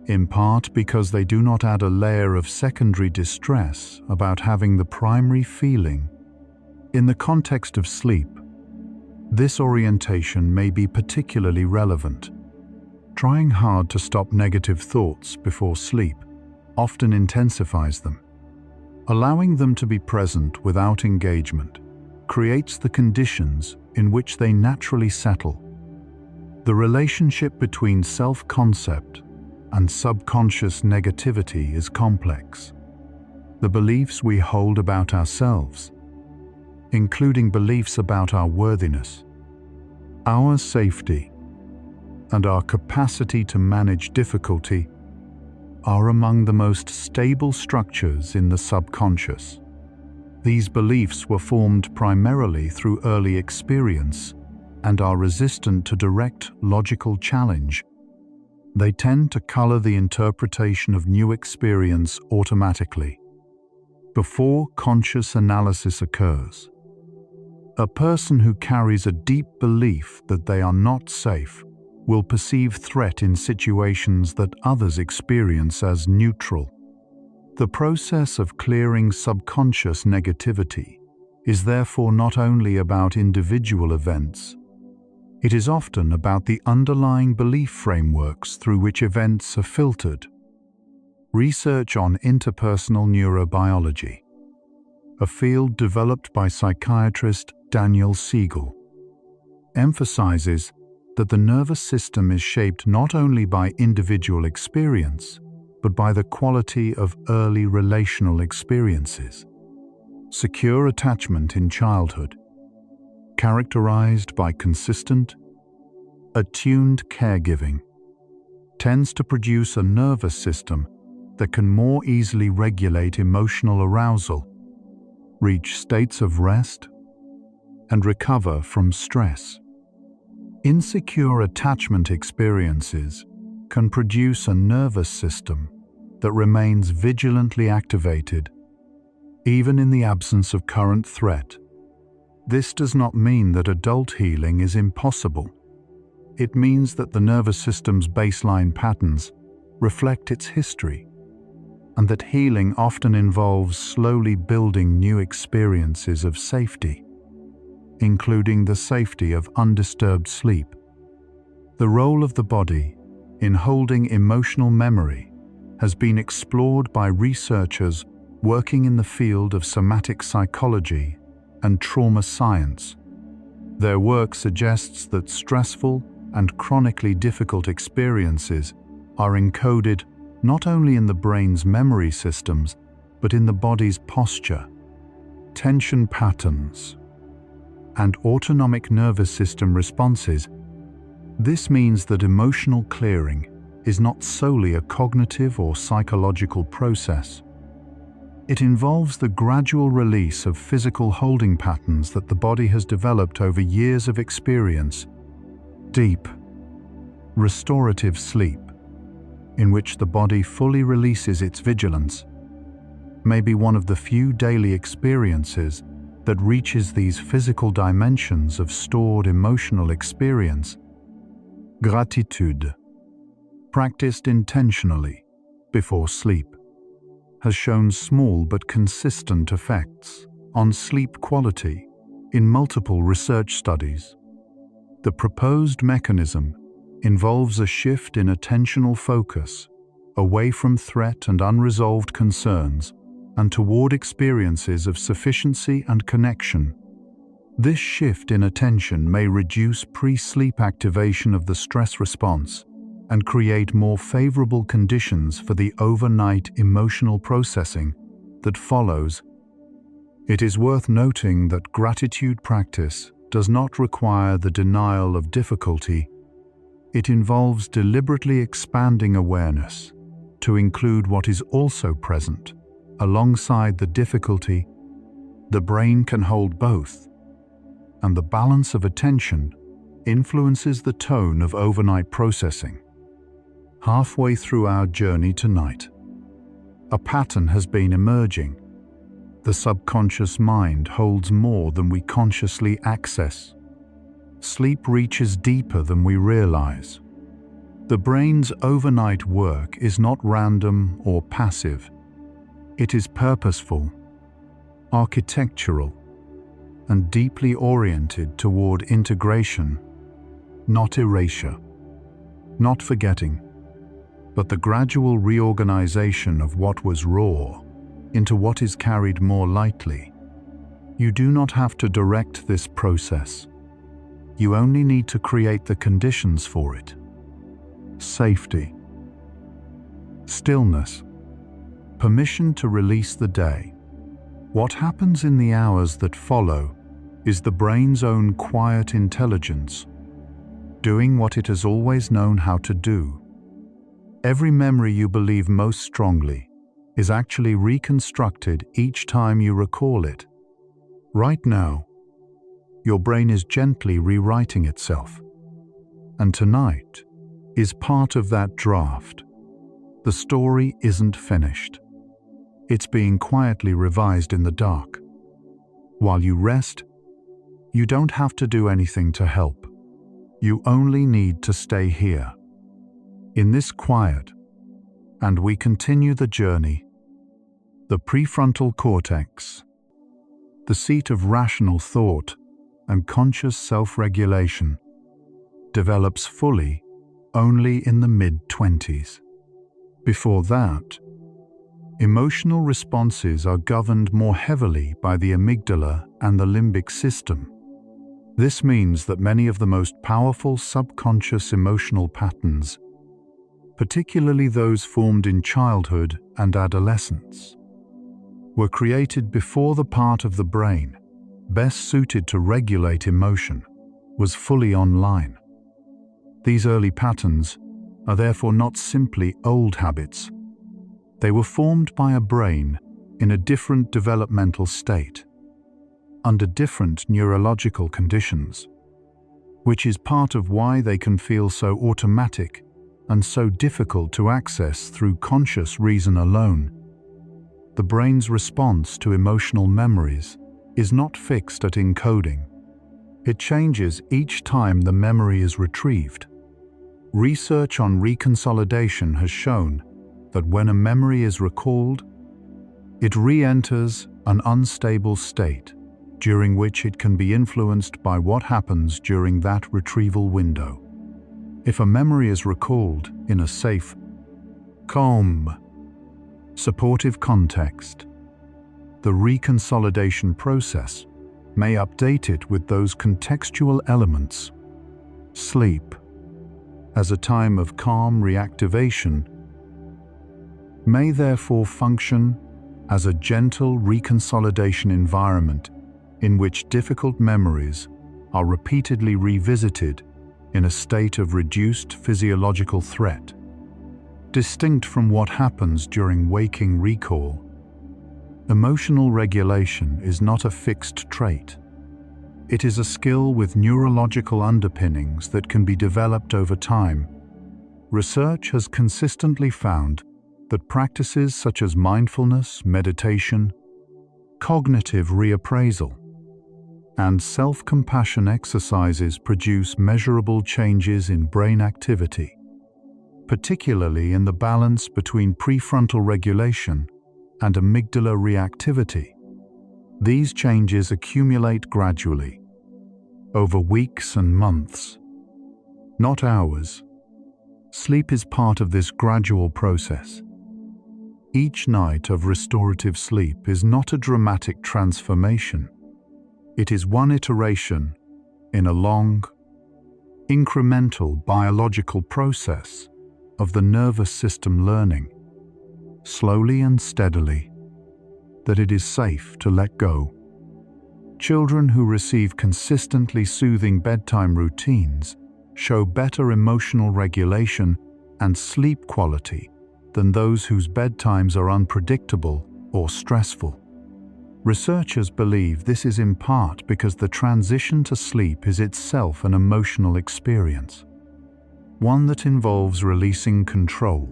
in part because they do not add a layer of secondary distress about having the primary feeling. In the context of sleep, this orientation may be particularly relevant. Trying hard to stop negative thoughts before sleep often intensifies them. Allowing them to be present without engagement creates the conditions in which they naturally settle. The relationship between self-concept and subconscious negativity is complex. The beliefs we hold about ourselves, including beliefs about our worthiness, our safety, and our capacity to manage difficulty, are among the most stable structures in the subconscious. These beliefs were formed primarily through early experience and are resistant to direct logical challenge. They tend to color the interpretation of new experience automatically, before conscious analysis occurs. A person who carries a deep belief that they are not safe will perceive threat in situations that others experience as neutral. The process of clearing subconscious negativity is therefore not only about individual events. It is often about the underlying belief frameworks through which events are filtered. Research on interpersonal neurobiology, a field developed by psychiatrist Daniel Siegel, emphasizes that the nervous system is shaped not only by individual experience, but by the quality of early relational experiences. Secure attachment in childhood, characterized by consistent, attuned caregiving, tends to produce a nervous system that can more easily regulate emotional arousal, reach states of rest, and recover from stress. Insecure attachment experiences can produce a nervous system that remains vigilantly activated, even in the absence of current threat. This does not mean that adult healing is impossible. It means that the nervous system's baseline patterns reflect its history, and that healing often involves slowly building new experiences of safety, including the safety of undisturbed sleep. The role of the body in holding emotional memory has been explored by researchers working in the field of somatic psychology and trauma science. Their work suggests that stressful and chronically difficult experiences are encoded not only in the brain's memory systems, but in the body's posture, tension patterns, and autonomic nervous system responses. This means that emotional clearing is not solely a cognitive or psychological process. It involves the gradual release of physical holding patterns that the body has developed over years of experience. Deep, restorative sleep, in which the body fully releases its vigilance, may be one of the few daily experiences that reaches these physical dimensions of stored emotional experience. Gratitude, practiced intentionally before sleep, has shown small but consistent effects on sleep quality in multiple research studies. The proposed mechanism involves a shift in attentional focus away from threat and unresolved concerns and toward experiences of sufficiency and connection. This shift in attention may reduce pre-sleep activation of the stress response and create more favorable conditions for the overnight emotional processing that follows. It is worth noting that gratitude practice does not require the denial of difficulty. It involves deliberately expanding awareness to include what is also present. Alongside the difficulty, the brain can hold both, and the balance of attention influences the tone of overnight processing. Halfway through our journey tonight, a pattern has been emerging. The subconscious mind holds more than we consciously access. Sleep reaches deeper than we realize. The brain's overnight work is not random or passive. It is purposeful, architectural, and deeply oriented toward integration, not erasure, not forgetting, but the gradual reorganization of what was raw into what is carried more lightly. You do not have to direct this process. You only need to create the conditions for it. Safety, stillness, permission to release the day. What happens in the hours that follow is the brain's own quiet intelligence, doing what it has always known how to do. Every memory you believe most strongly is actually reconstructed each time you recall it. Right now, your brain is gently rewriting itself, and tonight is part of that draft. The story isn't finished. It's being quietly revised in the dark. While you rest, you don't have to do anything to help. You only need to stay here, in this quiet, and we continue the journey. The prefrontal cortex, the seat of rational thought and conscious self-regulation, develops fully only in the mid-20s. Before that, emotional responses are governed more heavily by the amygdala and the limbic system. This means that many of the most powerful subconscious emotional patterns, particularly those formed in childhood and adolescence, were created before the part of the brain best suited to regulate emotion was fully online. These early patterns are therefore not simply old habits. They were formed by a brain in a different developmental state, under different neurological conditions, which is part of why they can feel so automatic and so difficult to access through conscious reason alone. The brain's response to emotional memories is not fixed at encoding. It changes each time the memory is retrieved. Research on reconsolidation has shown that when a memory is recalled, it re-enters an unstable state, during which it can be influenced by what happens during that retrieval window. If a memory is recalled in a safe, calm, supportive context, the reconsolidation process may update it with those contextual elements. Sleep, as a time of calm reactivation, may therefore function as a gentle reconsolidation environment in which difficult memories are repeatedly revisited in a state of reduced physiological threat. Distinct from what happens during waking recall, Emotional regulation is not a fixed trait. It is a skill with neurological underpinnings that can be developed over time. Research has consistently found that practices such as mindfulness, meditation, cognitive reappraisal, and self-compassion exercises produce measurable changes in brain activity, particularly in the balance between prefrontal regulation and amygdala reactivity. These changes accumulate gradually, over weeks and months, not hours. Sleep is part of this gradual process. Each night of restorative sleep is not a dramatic transformation. It is one iteration in a long, incremental biological process of the nervous system learning, slowly and steadily, that it is safe to let go. Children who receive consistently soothing bedtime routines show better emotional regulation and sleep quality than those whose bedtimes are unpredictable or stressful. Researchers believe this is in part because the transition to sleep is itself an emotional experience, one that involves releasing control,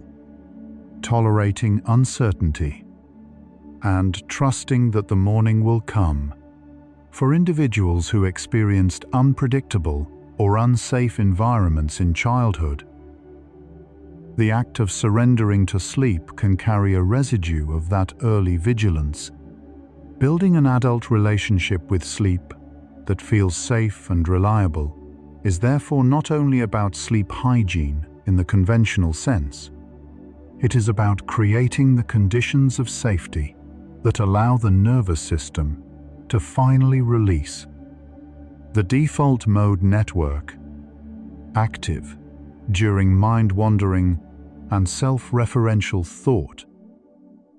tolerating uncertainty, and trusting that the morning will come. For individuals who experienced unpredictable or unsafe environments in childhood, the act of surrendering to sleep can carry a residue of that early vigilance. Building an adult relationship with sleep that feels safe and reliable is therefore not only about sleep hygiene in the conventional sense. It is about creating the conditions of safety that allow the nervous system to finally release. The default mode network, active during mind-wandering and self-referential thought,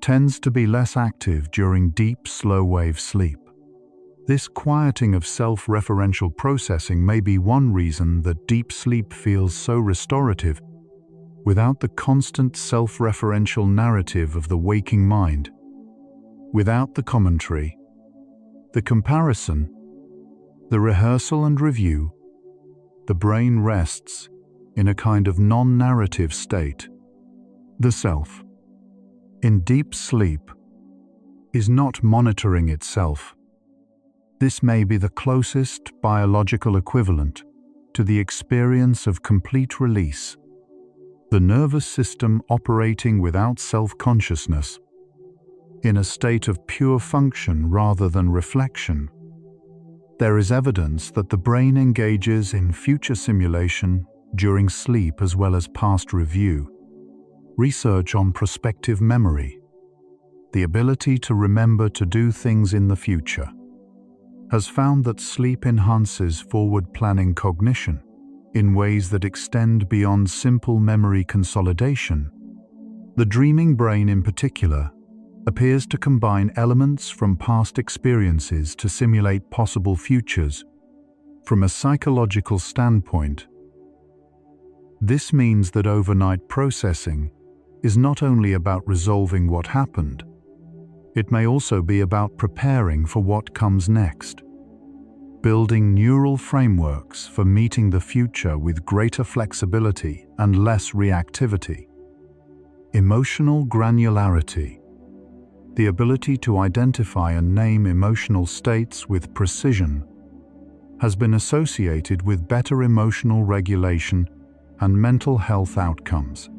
tends to be less active during deep, slow-wave sleep. This quieting of self-referential processing may be one reason that deep sleep feels so restorative without the constant self-referential narrative of the waking mind. Without the commentary, the comparison, the rehearsal and review, the brain rests in a kind of non-narrative state. The self, in deep sleep, is not monitoring itself. This may be the closest biological equivalent to the experience of complete release, the nervous system operating without self-consciousness, in a state of pure function rather than reflection. There is evidence that the brain engages in future simulation during sleep as well as past review. Research on prospective memory, the ability to remember to do things in the future, has found that sleep enhances forward-planning cognition in ways that extend beyond simple memory consolidation. The dreaming brain in particular appears to combine elements from past experiences to simulate possible futures. From a psychological standpoint, this means that overnight processing is not only about resolving what happened, it may also be about preparing for what comes next, building neural frameworks for meeting the future with greater flexibility and less reactivity. Emotional granularity, the ability to identify and name emotional states with precision, has been associated with better emotional regulation and mental health outcomes.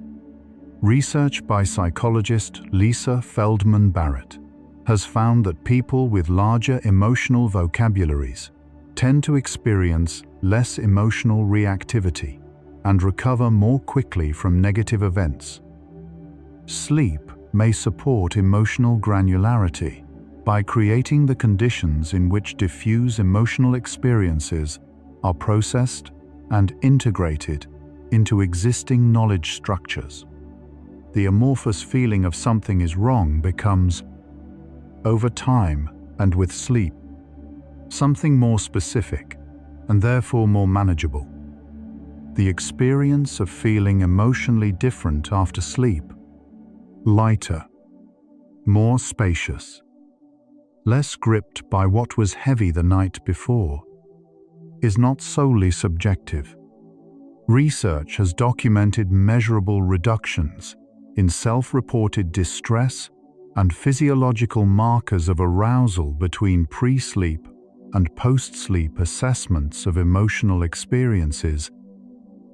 Research by psychologist Lisa Feldman Barrett has found that people with larger emotional vocabularies tend to experience less emotional reactivity and recover more quickly from negative events. Sleep may support emotional granularity by creating the conditions in which diffuse emotional experiences are processed and integrated into existing knowledge structures. The amorphous feeling of something is wrong becomes, over time and with sleep, something more specific and therefore more manageable. The experience of feeling emotionally different after sleep, lighter, more spacious, less gripped by what was heavy the night before, is not solely subjective. Research has documented measurable reductions in self-reported distress and physiological markers of arousal between pre-sleep and post-sleep assessments of emotional experiences.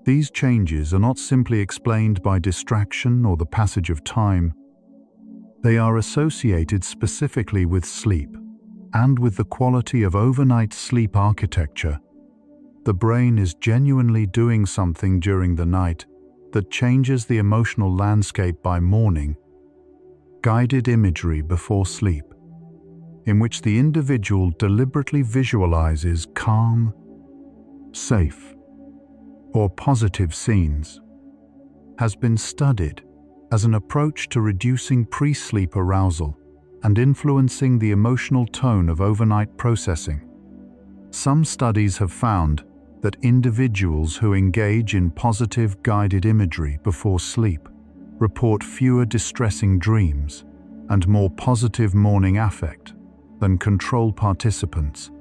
These changes are not simply explained by distraction or the passage of time. They are associated specifically with sleep and with the quality of overnight sleep architecture. The brain is genuinely doing something during the night that changes the emotional landscape by morning. Guided imagery before sleep, in which the individual deliberately visualizes calm, safe, or positive scenes, has been studied as an approach to reducing pre-sleep arousal and influencing the emotional tone of overnight processing. Some studies have found that individuals who engage in positive guided imagery before sleep report fewer distressing dreams and more positive morning affect than control participants.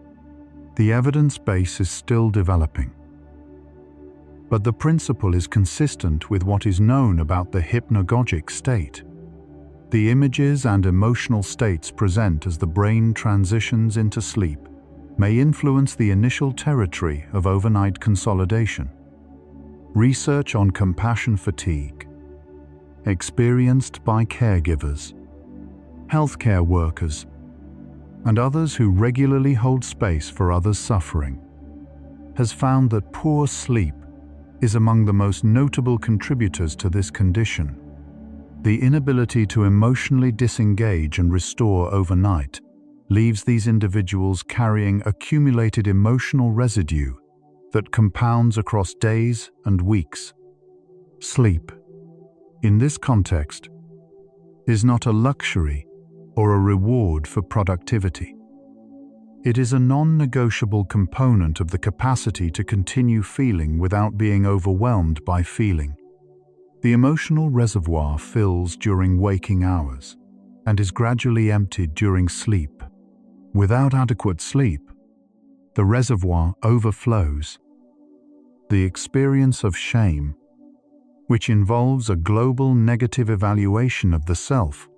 The evidence base is still developing, but the principle is consistent with what is known about the hypnagogic state. The images and emotional states present as the brain transitions into sleep may influence the initial territory of overnight consolidation. Research on compassion fatigue, experienced by caregivers, healthcare workers, and others who regularly hold space for others suffering, has found that poor sleep is among the most notable contributors to this condition. The inability to emotionally disengage and restore overnight leaves these individuals carrying accumulated emotional residue that compounds across days and weeks. Sleep, in this context, is not a luxury or a reward for productivity. It is a non-negotiable component of the capacity to continue feeling without being overwhelmed by feeling. The emotional reservoir fills during waking hours and is gradually emptied during sleep. Without adequate sleep, the reservoir overflows. The experience of shame, which involves a global negative evaluation of the self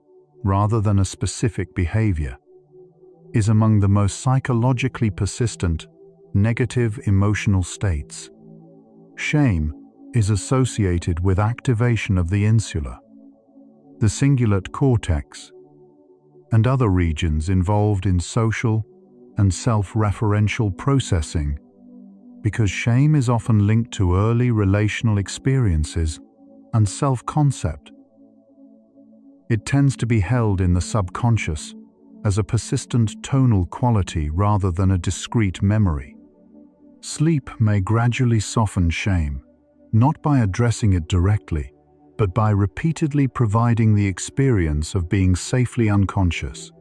rather than a specific behavior, is among the most psychologically persistent negative emotional states. Shame is associated with activation of the insula, the cingulate cortex, and other regions involved in social and self-referential processing, because shame is often linked to early relational experiences and self-concept. It tends to be held in the subconscious as a persistent tonal quality rather than a discrete memory. Sleep may gradually soften shame, not by addressing it directly, but by repeatedly providing the experience of being safely unconscious,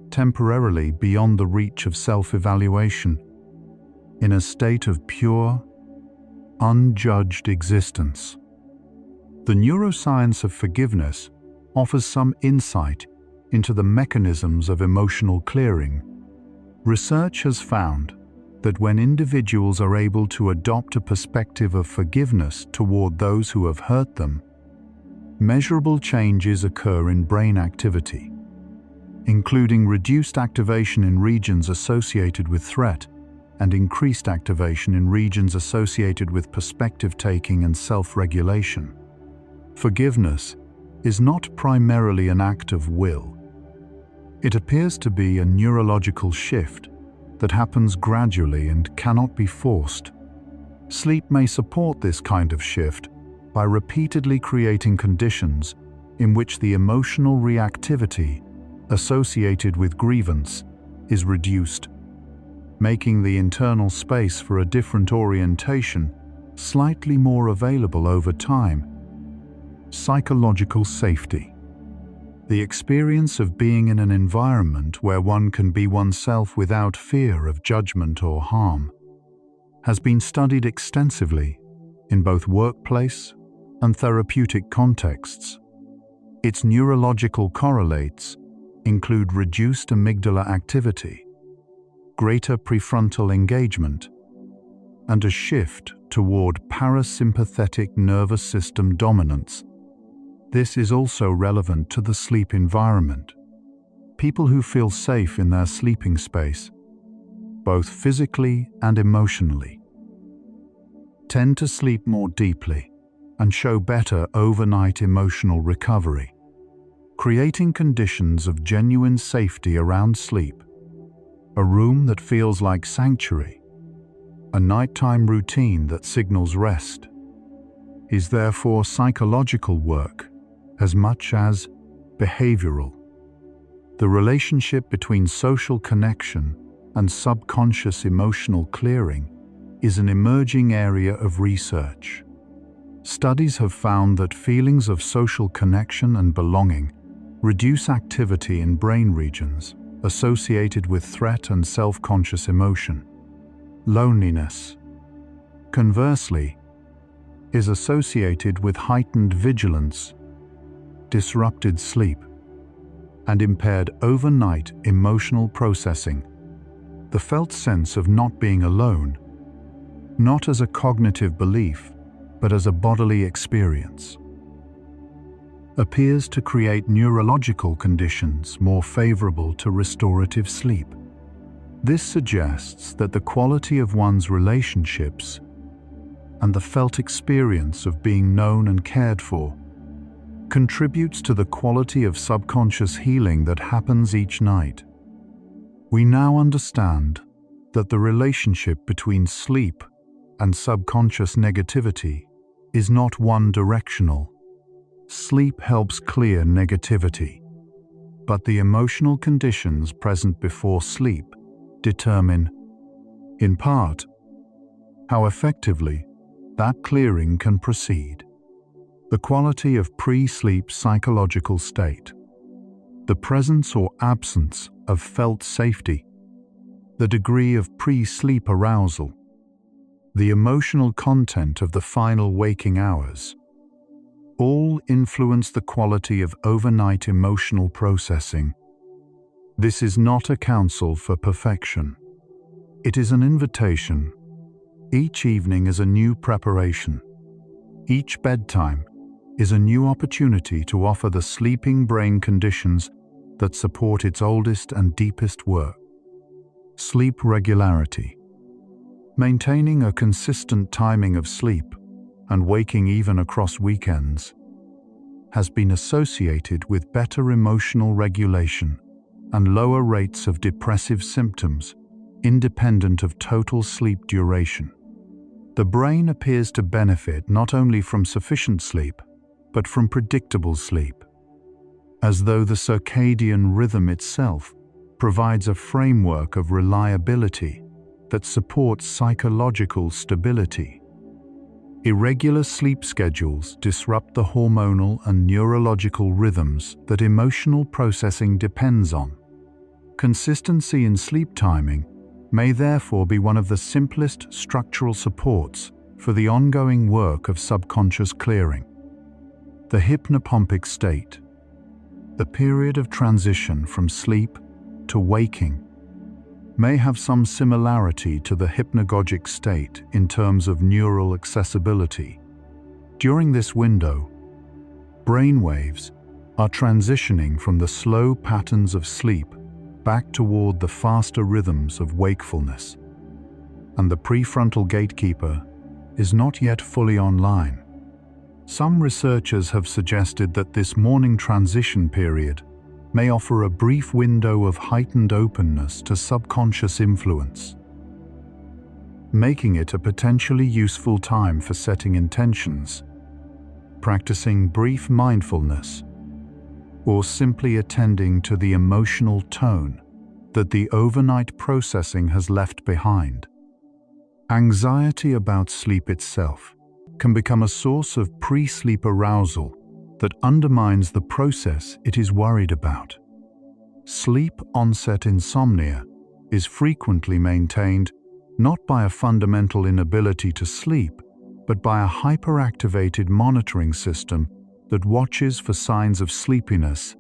temporarily beyond the reach of self-evaluation, in a state of pure, unjudged existence. The neuroscience of forgiveness offers some insight into the mechanisms of emotional clearing. Research has found that when individuals are able to adopt a perspective of forgiveness toward those who have hurt them, measurable changes occur in brain activity, including reduced activation in regions associated with threat and increased activation in regions associated with perspective-taking and self-regulation. Forgiveness is not primarily an act of will. It appears to be a neurological shift that happens gradually and cannot be forced. Sleep may support this kind of shift by repeatedly creating conditions in which the emotional reactivity associated with grievance is reduced, making the internal space for a different orientation slightly more available over time. Psychological safety. The experience of being in an environment where one can be oneself without fear of judgment or harm has been studied extensively in both workplace and therapeutic contexts. Its neurological correlates include reduced amygdala activity, greater prefrontal engagement, and a shift toward parasympathetic nervous system dominance. This is also relevant to the sleep environment. People who feel safe in their sleeping space, both physically and emotionally, tend to sleep more deeply and show better overnight emotional recovery, creating conditions of genuine safety around sleep. A room that feels like sanctuary, a nighttime routine that signals rest, is therefore psychological work as much as behavioral. The relationship between social connection and subconscious emotional clearing is an emerging area of research. Studies have found that feelings of social connection and belonging reduce activity in brain regions associated with threat and self-conscious emotion. Loneliness, conversely, is associated with heightened vigilance, disrupted sleep, and impaired overnight emotional processing. The felt sense of not being alone, not as a cognitive belief, but as a bodily experience, appears to create neurological conditions more favorable to restorative sleep. This suggests that the quality of one's relationships and the felt experience of being known and cared for contributes to the quality of subconscious healing that happens each night. We now understand that the relationship between sleep and subconscious negativity is not one-directional. Sleep helps clear negativity, but the emotional conditions present before sleep determine, in part, how effectively that clearing can proceed. The quality of pre-sleep psychological state, the presence or absence of felt safety, the degree of pre-sleep arousal, the emotional content of the final waking hours, all influence the quality of overnight emotional processing. This is not a counsel for perfection. It is an invitation. Each evening is a new preparation. Each bedtime is a new opportunity to offer the sleeping brain conditions that support its oldest and deepest work. Sleep regularity. Maintaining a consistent timing of sleep and waking even across weekends has been associated with better emotional regulation and lower rates of depressive symptoms independent of total sleep duration. The brain appears to benefit not only from sufficient sleep, but from predictable sleep, as though the circadian rhythm itself provides a framework of reliability that supports psychological stability. Irregular sleep schedules disrupt the hormonal and neurological rhythms that emotional processing depends on. Consistency in sleep timing may therefore be one of the simplest structural supports for the ongoing work of subconscious clearing. The hypnopompic state, the period of transition from sleep to waking, may have some similarity to the hypnagogic state in terms of neural accessibility. During this window, brain waves are transitioning from the slow patterns of sleep back toward the faster rhythms of wakefulness, and the prefrontal gatekeeper is not yet fully online. Some researchers have suggested that this morning transition period may offer a brief window of heightened openness to subconscious influence, making it a potentially useful time for setting intentions, practicing brief mindfulness, or simply attending to the emotional tone that the overnight processing has left behind. Anxiety about sleep itself can become a source of pre-sleep arousal that undermines the process it is worried about. Sleep-onset insomnia is frequently maintained not by a fundamental inability to sleep, but by a hyperactivated monitoring system that watches for signs of sleepiness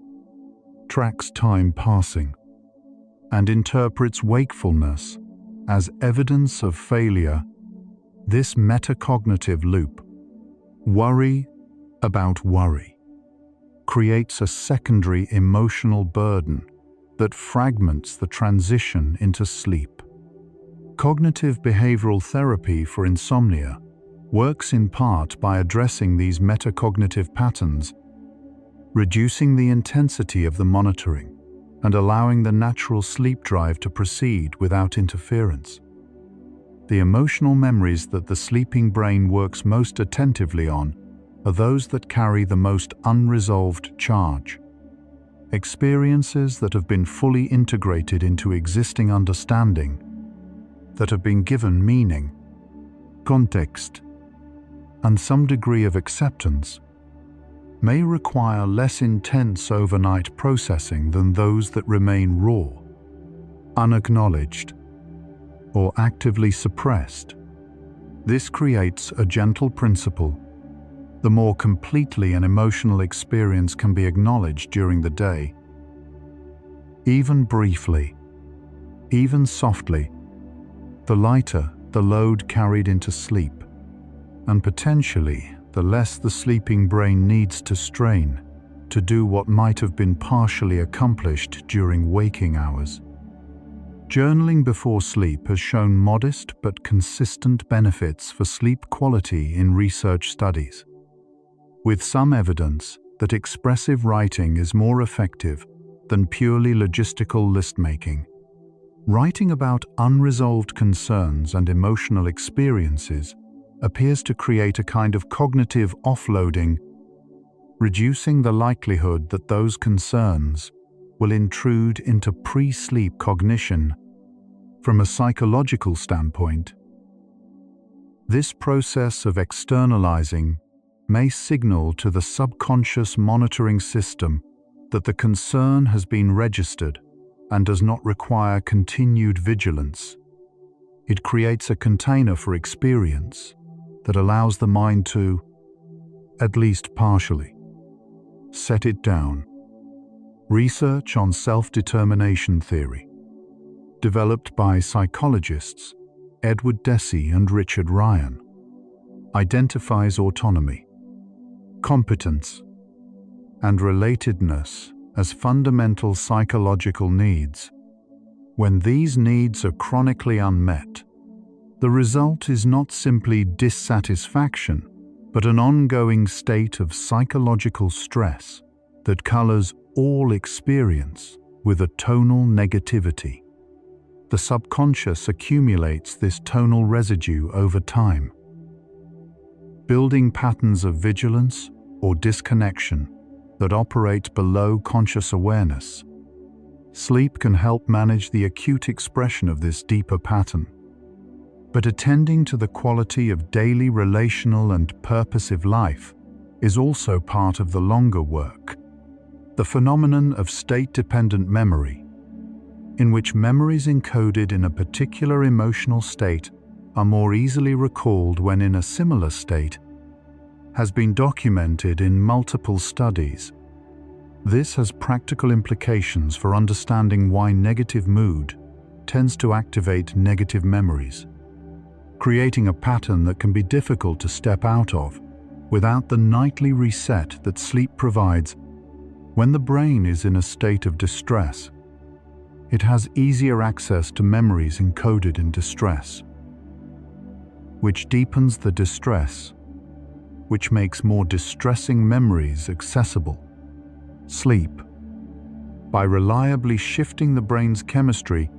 tracks time passing, and interprets wakefulness as evidence of failure. This metacognitive loop, worry about worry, creates a secondary emotional burden that fragments the transition into sleep. Cognitive behavioral therapy for insomnia works in part by addressing these metacognitive patterns, reducing the intensity of the monitoring and allowing the natural sleep drive to proceed without interference. The emotional memories that the sleeping brain works most attentively on are those that carry the most unresolved charge. Experiences that have been fully integrated into existing understanding, that have been given meaning, context, and some degree of acceptance, may require less intense overnight processing than those that remain raw, unacknowledged, or actively suppressed. This creates a gentle principle. The more completely an emotional experience can be acknowledged during the day, even briefly, even softly, the lighter the load carried into sleep, and potentially the less the sleeping brain needs to strain to do what might have been partially accomplished during waking hours. Journaling before sleep has shown modest but consistent benefits for sleep quality in research studies, with some evidence that expressive writing is more effective than purely logistical list-making. Writing about unresolved concerns and emotional experiences appears to create a kind of cognitive offloading, reducing the likelihood that those concerns will intrude into pre-sleep cognition. From a psychological standpoint, this process of externalizing may signal to the subconscious monitoring system that the concern has been registered and does not require continued vigilance. It creates a container for experience that allows the mind to, at least partially, set it down. Research on self-determination theory, developed by psychologists Edward Deci and Richard Ryan, identifies autonomy, competence, and relatedness as fundamental psychological needs. When these needs are chronically unmet, the result is not simply dissatisfaction, but an ongoing state of psychological stress that colors all experience with a tonal negativity. The subconscious accumulates this tonal residue over time, building patterns of vigilance or disconnection that operate below conscious awareness. Sleep can help manage the acute expression of this deeper pattern, but attending to the quality of daily relational and purposive life is also part of the longer work. The phenomenon of state-dependent memory, in which memories encoded in a particular emotional state are more easily recalled when in a similar state, has been documented in multiple studies. This has practical implications for understanding why negative mood tends to activate negative memories, creating a pattern that can be difficult to step out of without the nightly reset that sleep provides. When the brain is in a state of distress, it has easier access to memories encoded in distress, which deepens the distress, which makes more distressing memories accessible. Sleep, by reliably shifting the brain's chemistry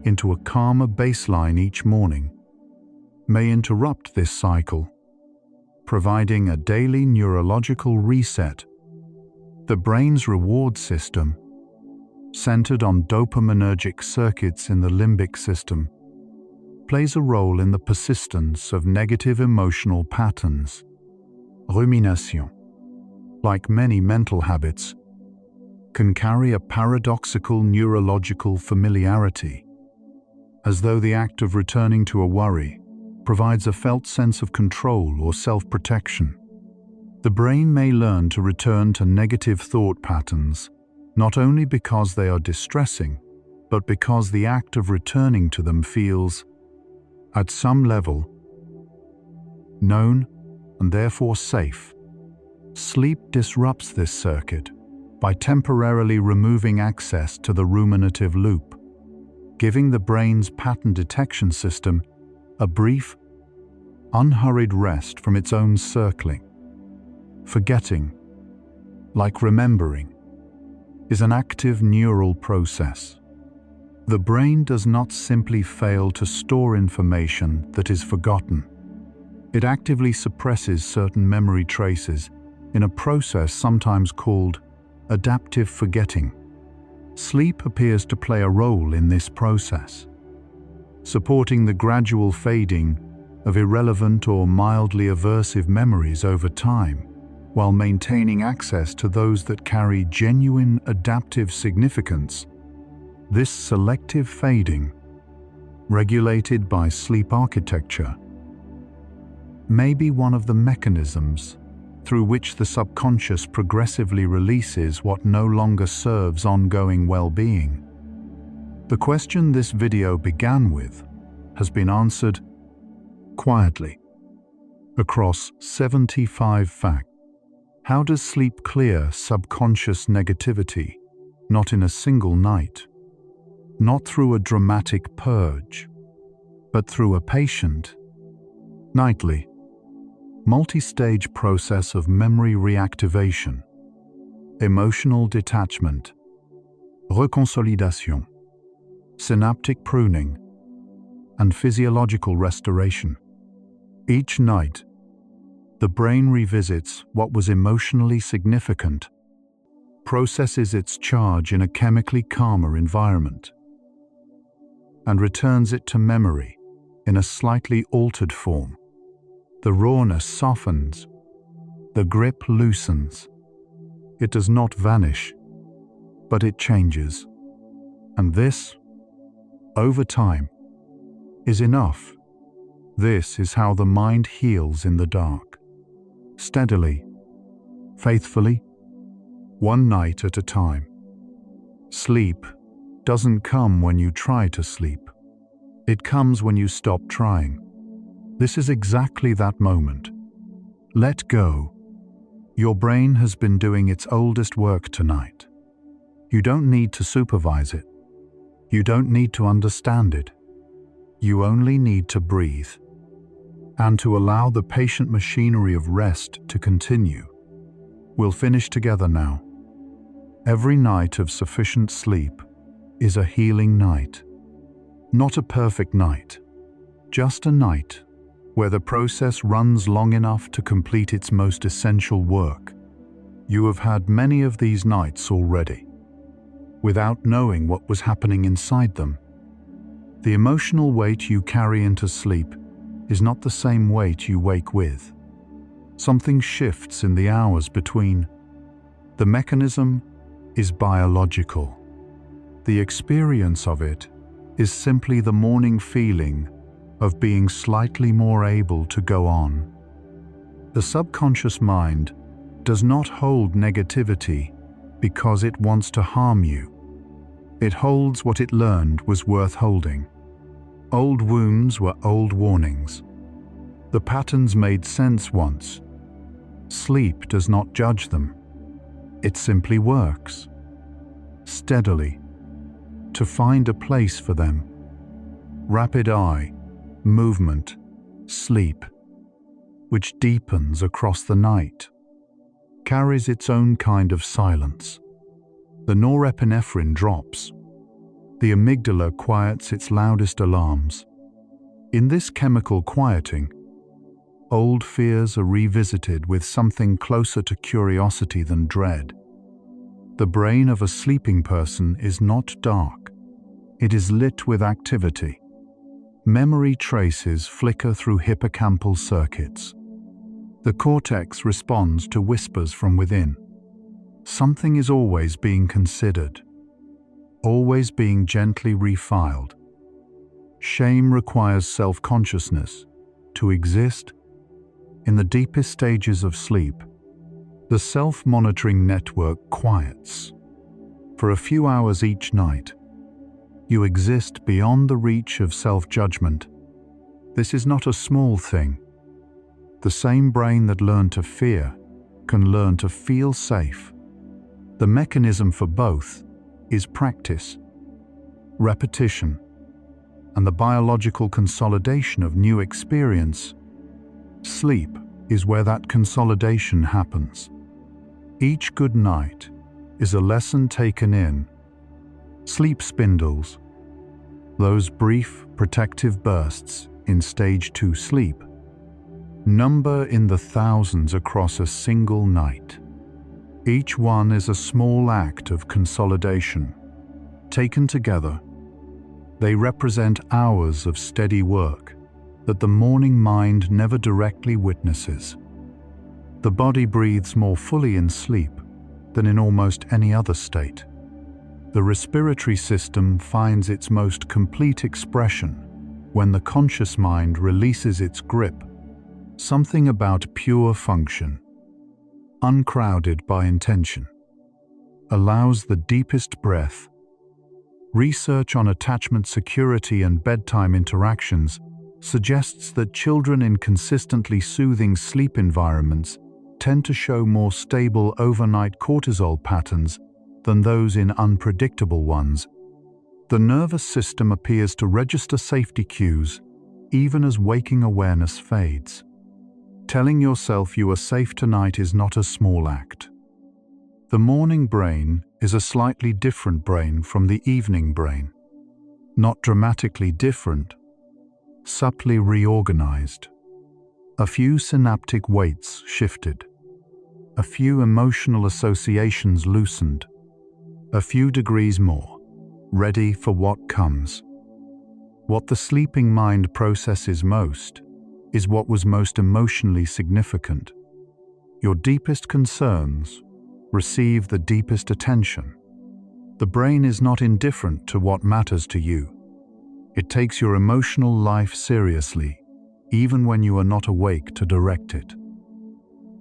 into a calmer baseline each morning, may interrupt this cycle, providing a daily neurological reset. The brain's reward system, centered on dopaminergic circuits in the limbic system, plays a role in the persistence of negative emotional patterns. Rumination, like many mental habits, can carry a paradoxical neurological familiarity, as though the act of returning to a worry provides a felt sense of control or self-protection. The brain may learn to return to negative thought patterns, not only because they are distressing, but because the act of returning to them feels, at some level, known and therefore safe. Sleep disrupts this circuit by temporarily removing access to the ruminative loop, giving the brain's pattern detection system a brief, unhurried rest from its own circling. Forgetting, like remembering, is an active neural process. The brain does not simply fail to store information that is forgotten. It actively suppresses certain memory traces in a process sometimes called adaptive forgetting. Sleep appears to play a role in this process, supporting the gradual fading of irrelevant or mildly aversive memories over time, while maintaining access to those that carry genuine adaptive significance. This selective fading, regulated by sleep architecture, may be one of the mechanisms through which the subconscious progressively releases what no longer serves ongoing well-being. The question this video began with has been answered quietly across 75 facts. How does sleep clear subconscious negativity? Not in a single night, not through a dramatic purge, but through a patient, nightly, multi-stage process of memory reactivation, emotional detachment, reconsolidation, synaptic pruning, and physiological restoration. Each night, the brain revisits what was emotionally significant, processes its charge in a chemically calmer environment, and returns it to memory in a slightly altered form. The rawness softens, the grip loosens. It does not vanish, but it changes. And this, over time, is enough. This is how the mind heals in the dark. Steadily, faithfully, one night at a time. Sleep doesn't come when you try to sleep. It comes when you stop trying. This is exactly that moment. Let go. Your brain has been doing its oldest work tonight. You don't need to supervise it. You don't need to understand it. You only need to breathe and to allow the patient machinery of rest to continue. We'll finish together now. Every night of sufficient sleep is a healing night. Not a perfect night, just a night where the process runs long enough to complete its most essential work. You have had many of these nights already, without knowing what was happening inside them. The emotional weight you carry into sleep is not the same weight you wake with. Something shifts in the hours between. The mechanism is biological. The experience of it is simply the morning feeling of being slightly more able to go on. The subconscious mind does not hold negativity because it wants to harm you. It holds what it learned was worth holding. Old wounds were old warnings. The patterns made sense once. Sleep does not judge them. It simply works, steadily, to find a place for them. Rapid eye movement, sleep, which deepens across the night, carries its own kind of silence. The norepinephrine drops. The amygdala quiets its loudest alarms. In this chemical quieting, old fears are revisited with something closer to curiosity than dread. The brain of a sleeping person is not dark. It is lit with activity. Memory traces flicker through hippocampal circuits. The cortex responds to whispers from within. Something is always being considered, always being gently refiled. Shame requires self-consciousness to exist. In the deepest stages of sleep, the self-monitoring network quiets. For a few hours each night, you exist beyond the reach of self-judgment. This is not a small thing. The same brain that learned to fear can learn to feel safe. The mechanism for both is practice, repetition, and the biological consolidation of new experience. Sleep is where that consolidation happens. Each good night is a lesson taken in. Sleep spindles, those brief protective bursts in stage 2 sleep, number in the thousands across a single night. Each one is a small act of consolidation. Taken together, they represent hours of steady work that the morning mind never directly witnesses. The body breathes more fully in sleep than in almost any other state. The respiratory system finds its most complete expression when the conscious mind releases its grip. Something about pure function, uncrowded by intention, allows the deepest breath. Research on attachment security and bedtime interactions suggests that children in consistently soothing sleep environments tend to show more stable overnight cortisol patterns than those in unpredictable ones. The nervous system appears to register safety cues even as waking awareness fades. Telling yourself you are safe tonight is not a small act. The morning brain is a slightly different brain from the evening brain. Not dramatically different, subtly reorganized. A few synaptic weights shifted. A few emotional associations loosened. A few degrees more, ready for what comes. What the sleeping mind processes most is what was most emotionally significant. Your deepest concerns receive the deepest attention. The brain is not indifferent to what matters to you. It takes your emotional life seriously, even when you are not awake to direct it.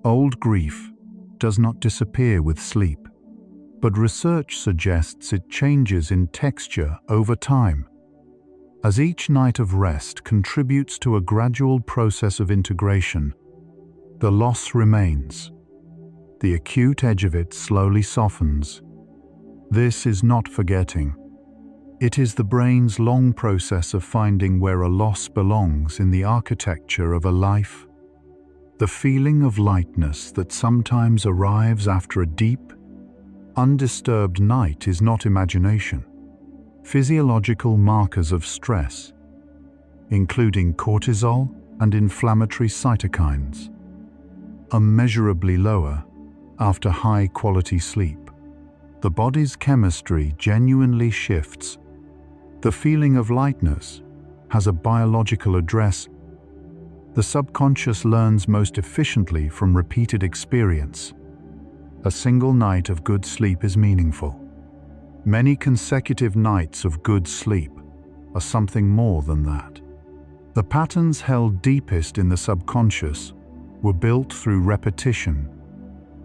Old grief does not disappear with sleep, but research suggests it changes in texture over time. As each night of rest contributes to a gradual process of integration, the loss remains. The acute edge of it slowly softens. This is not forgetting. It is the brain's long process of finding where a loss belongs in the architecture of a life. The feeling of lightness that sometimes arrives after a deep, undisturbed night is not imagination. Physiological markers of stress, including cortisol and inflammatory cytokines, are measurably lower after high-quality sleep. The body's chemistry genuinely shifts. The feeling of lightness has a biological address. The subconscious learns most efficiently from repeated experience. A single night of good sleep is meaningful. Many consecutive nights of good sleep are something more than that. The patterns held deepest in the subconscious were built through repetition.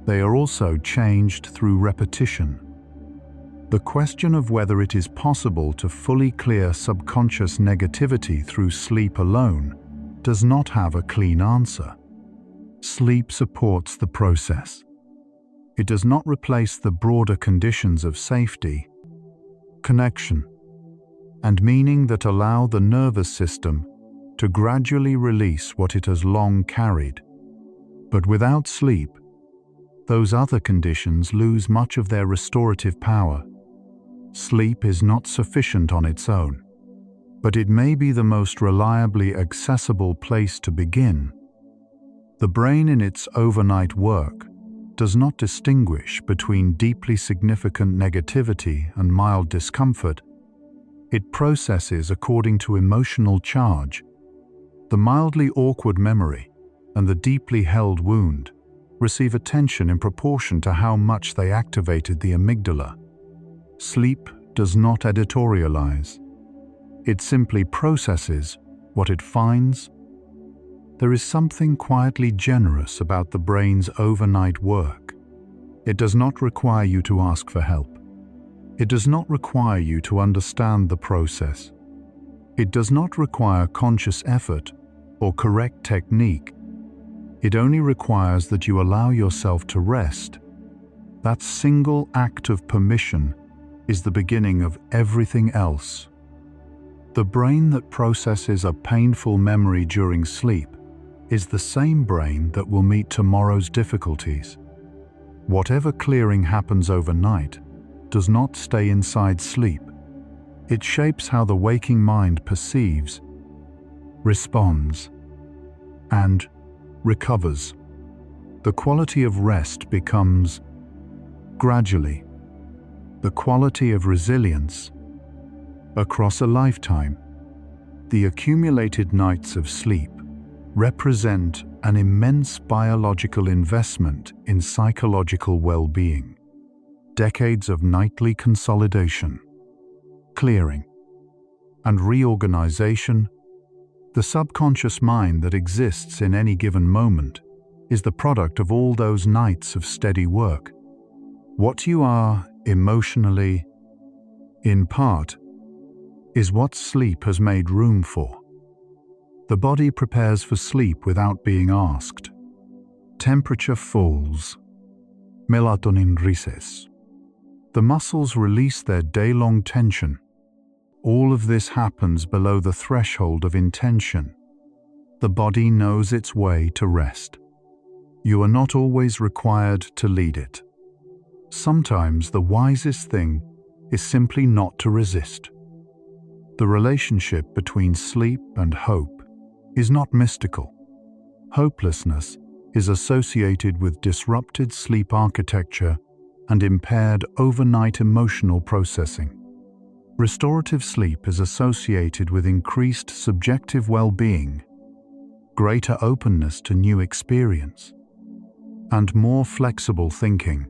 They are also changed through repetition. The question of whether it is possible to fully clear subconscious negativity through sleep alone does not have a clean answer. Sleep supports the process. It does not replace the broader conditions of safety, connection, and meaning that allow the nervous system to gradually release what it has long carried. But without sleep, those other conditions lose much of their restorative power. Sleep is not sufficient on its own, but it may be the most reliably accessible place to begin. The brain in its overnight work does not distinguish between deeply significant negativity and mild discomfort. It processes according to emotional charge. The mildly awkward memory and the deeply held wound receive attention in proportion to how much they activated the amygdala. Sleep does not editorialize. It simply processes what it finds. There is something quietly generous about the brain's overnight work. It does not require you to ask for help. It does not require you to understand the process. It does not require conscious effort or correct technique. It only requires that you allow yourself to rest. That single act of permission is the beginning of everything else. The brain that processes a painful memory during sleep is the same brain that will meet tomorrow's difficulties. Whatever clearing happens overnight does not stay inside sleep. It shapes how the waking mind perceives, responds, and recovers. The quality of rest becomes, gradually, the quality of resilience. Across a lifetime, the accumulated nights of sleep represent an immense biological investment in psychological well-being. Decades of nightly consolidation, clearing, and reorganization. The subconscious mind that exists in any given moment is the product of all those nights of steady work. What you are emotionally, in part, is what sleep has made room for. The body prepares for sleep without being asked. Temperature falls. Melatonin rises. The muscles release their day-long tension. All of this happens below the threshold of intention. The body knows its way to rest. You are not always required to lead it. Sometimes the wisest thing is simply not to resist. The relationship between sleep and hope is not mystical. Hopelessness is associated with disrupted sleep architecture and impaired overnight emotional processing. Restorative sleep is associated with increased subjective well-being, greater openness to new experience, and more flexible thinking.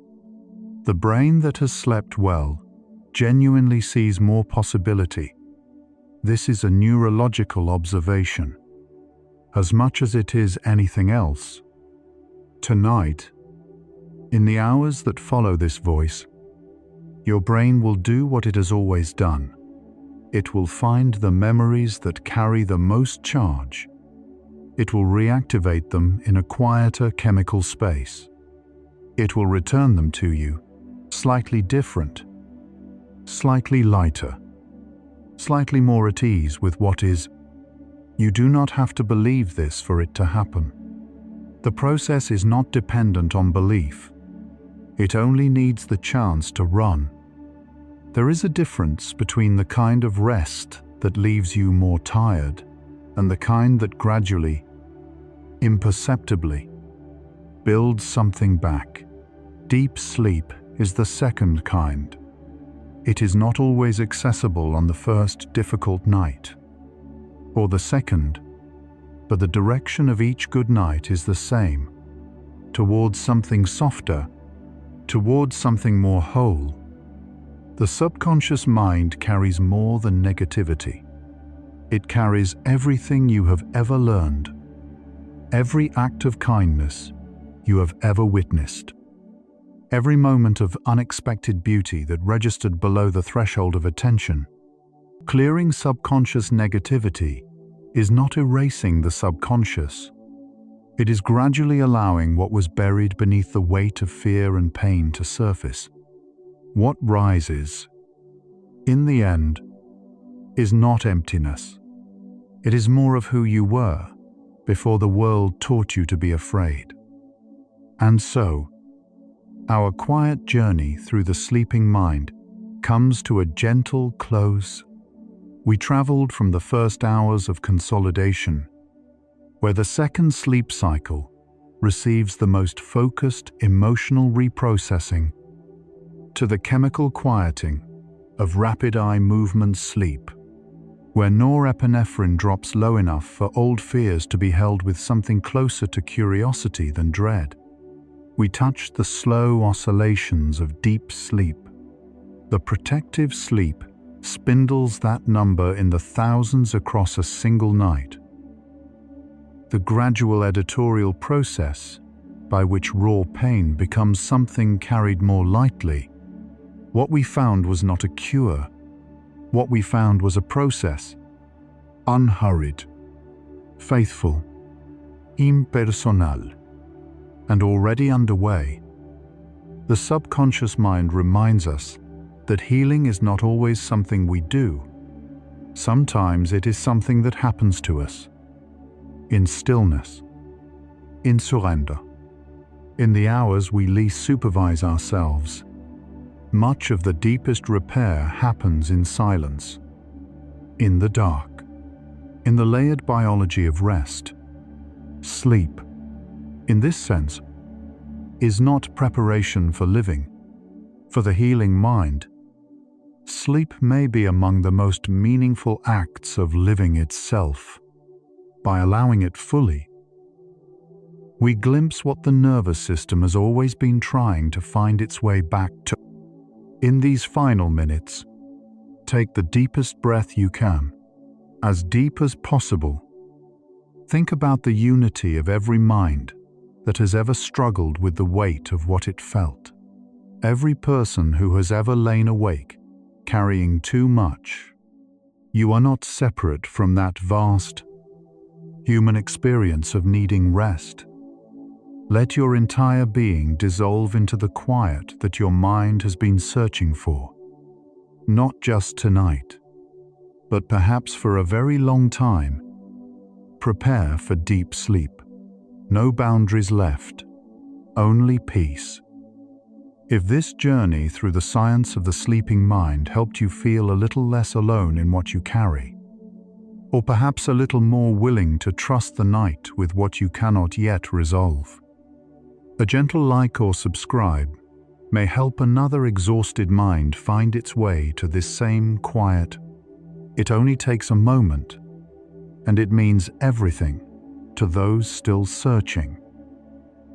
The brain that has slept well genuinely sees more possibility. This is a neurological observation, as much as it is anything else. Tonight, in the hours that follow this voice, your brain will do what it has always done. It will find the memories that carry the most charge. It will reactivate them in a quieter chemical space. It will return them to you, slightly different, slightly lighter, slightly more at ease with what is. You do not have to believe this for it to happen. The process is not dependent on belief. It only needs the chance to run. There is a difference between the kind of rest that leaves you more tired and the kind that gradually, imperceptibly, builds something back. Deep sleep is the second kind. It is not always accessible on the first difficult night, or the second, but the direction of each good night is the same, towards something softer, towards something more whole. The subconscious mind carries more than negativity. It carries everything you have ever learned, every act of kindness you have ever witnessed, every moment of unexpected beauty that registered below the threshold of attention. Clearing subconscious negativity is not erasing the subconscious. It is gradually allowing what was buried beneath the weight of fear and pain to surface. What rises, in the end, is not emptiness. It is more of who you were before the world taught you to be afraid. And so, our quiet journey through the sleeping mind comes to a gentle close. We traveled from the first hours of consolidation, where the second sleep cycle receives the most focused emotional reprocessing, to the chemical quieting of rapid eye movement sleep, where norepinephrine drops low enough for old fears to be held with something closer to curiosity than dread. We touched the slow oscillations of deep sleep. The protective sleep spindles that number in the thousands across a single night. The gradual editorial process by which raw pain becomes something carried more lightly, What we found was not a cure. What we found was a process, unhurried, faithful, impersonal, and already underway. The subconscious mind reminds us that healing is not always something we do. Sometimes it is something that happens to us, in stillness, in surrender, in the hours we least supervise ourselves. Much of the deepest repair happens in silence, in the dark, in the layered biology of rest. Sleep, in this sense, is not preparation for living. For the healing mind, sleep may be among the most meaningful acts of living itself. By allowing it fully, we glimpse what the nervous system has always been trying to find its way back to. In these final minutes, take the deepest breath you can, as deep as possible. Think about the unity of every mind that has ever struggled with the weight of what it felt. Every person who has ever lain awake, carrying too much. You are not separate from that vast human experience of needing rest. Let your entire being dissolve into the quiet that your mind has been searching for. Not just tonight, but perhaps for a very long time. Prepare for deep sleep. No boundaries left, only peace. If this journey through the science of the sleeping mind helped you feel a little less alone in what you carry, or perhaps a little more willing to trust the night with what you cannot yet resolve, a gentle like or subscribe may help another exhausted mind find its way to this same quiet. It only takes a moment, and it means everything to those still searching.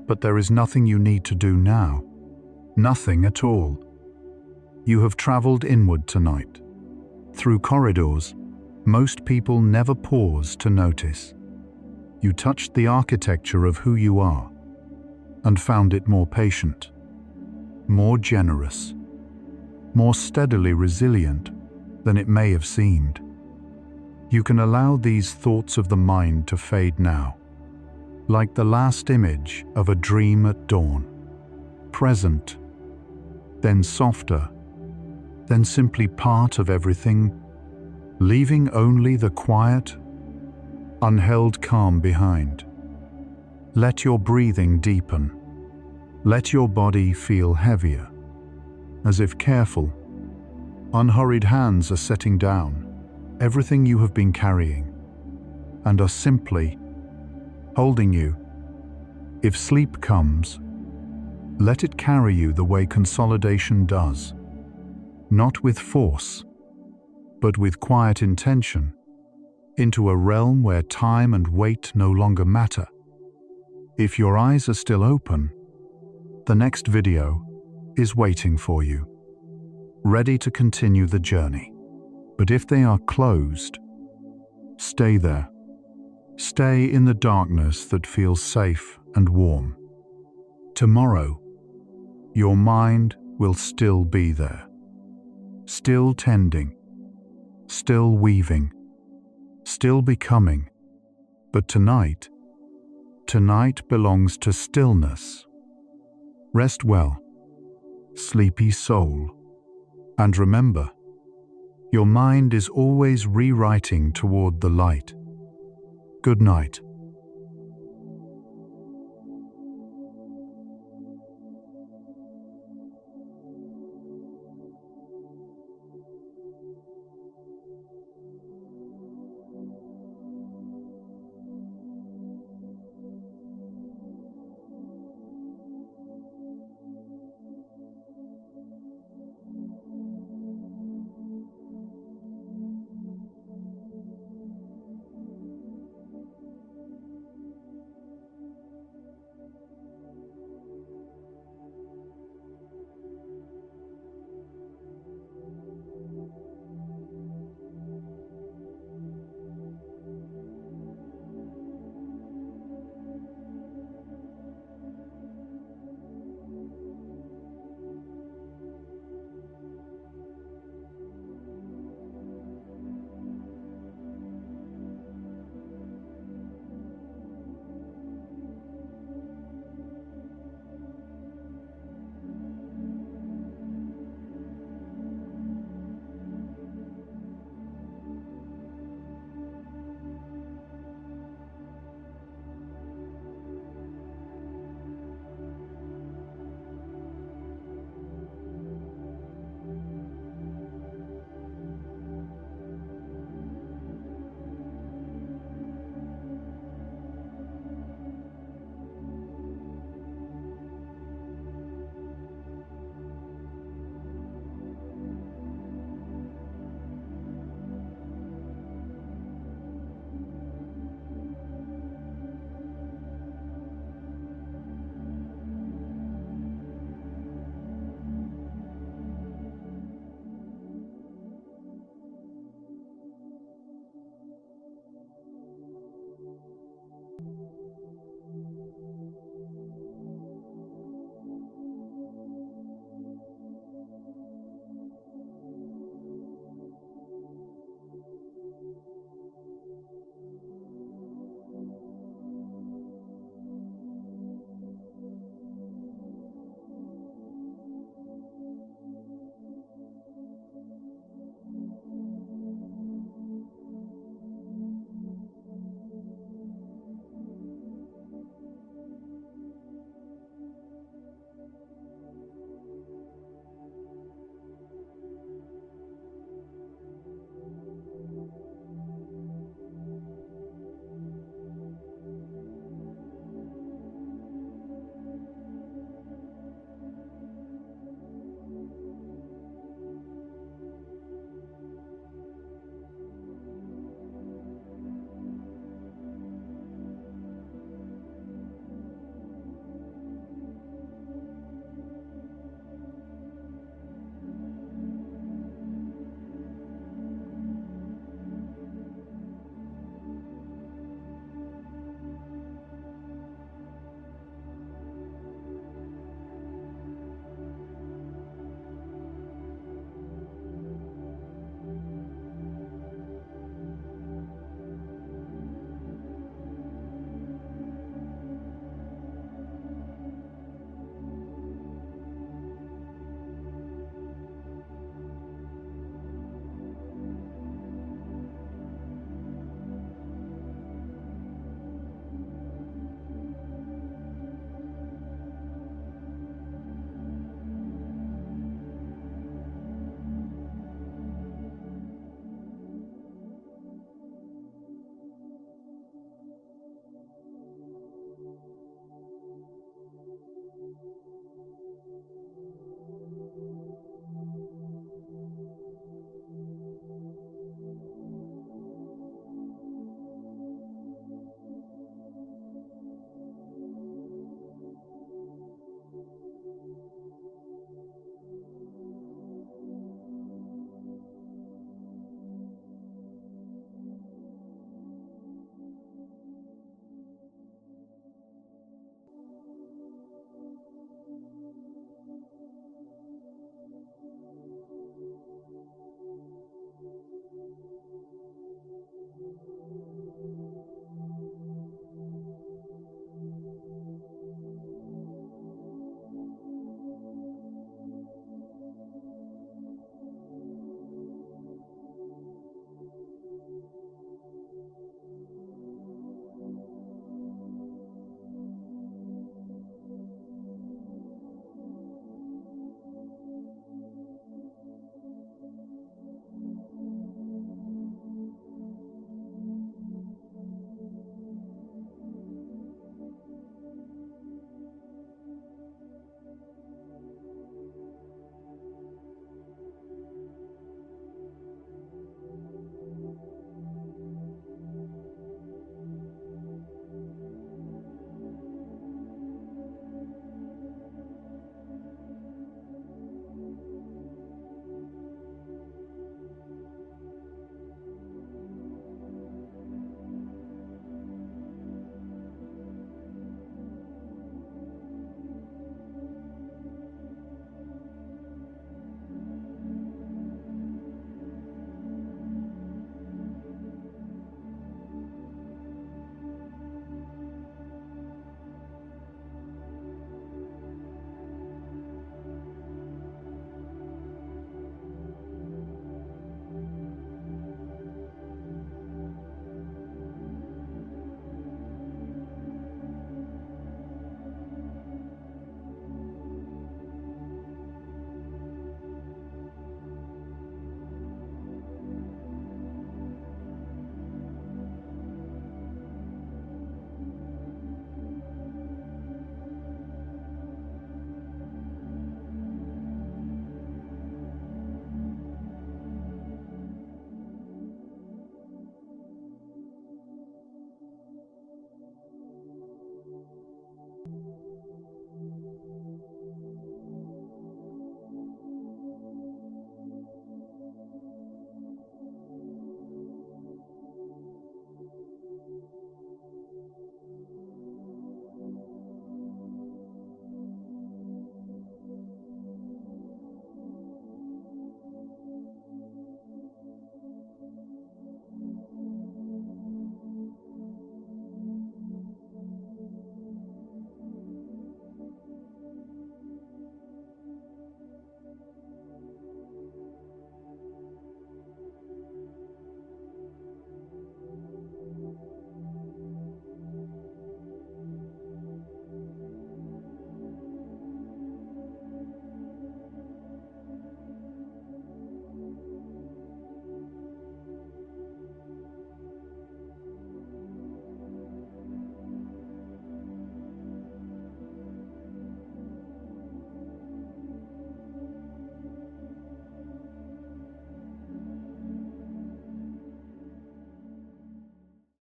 But there is nothing you need to do now. Nothing at all. You have traveled inward tonight, through corridors most people never pause to notice. You touched the architecture of who you are, and found it more patient, more generous, more steadily resilient than it may have seemed. You can allow these thoughts of the mind to fade now, like the last image of a dream at dawn, present, then softer, then simply part of everything, leaving only the quiet, unheld calm behind. Let your breathing deepen. Let your body feel heavier, as if careful, unhurried hands are setting down everything you have been carrying and are simply holding you. If sleep comes, let it carry you the way consolidation does, not with force, but with quiet intention, into a realm where time and weight no longer matter. If your eyes are still open, the next video is waiting for you, ready to continue the journey. But if they are closed, stay there. Stay in the darkness that feels safe and warm. Tomorrow, your mind will still be there, still tending, still weaving, still becoming. But tonight belongs to stillness. Rest well, sleepy soul. And remember, your mind is always rewriting toward the light. Good night.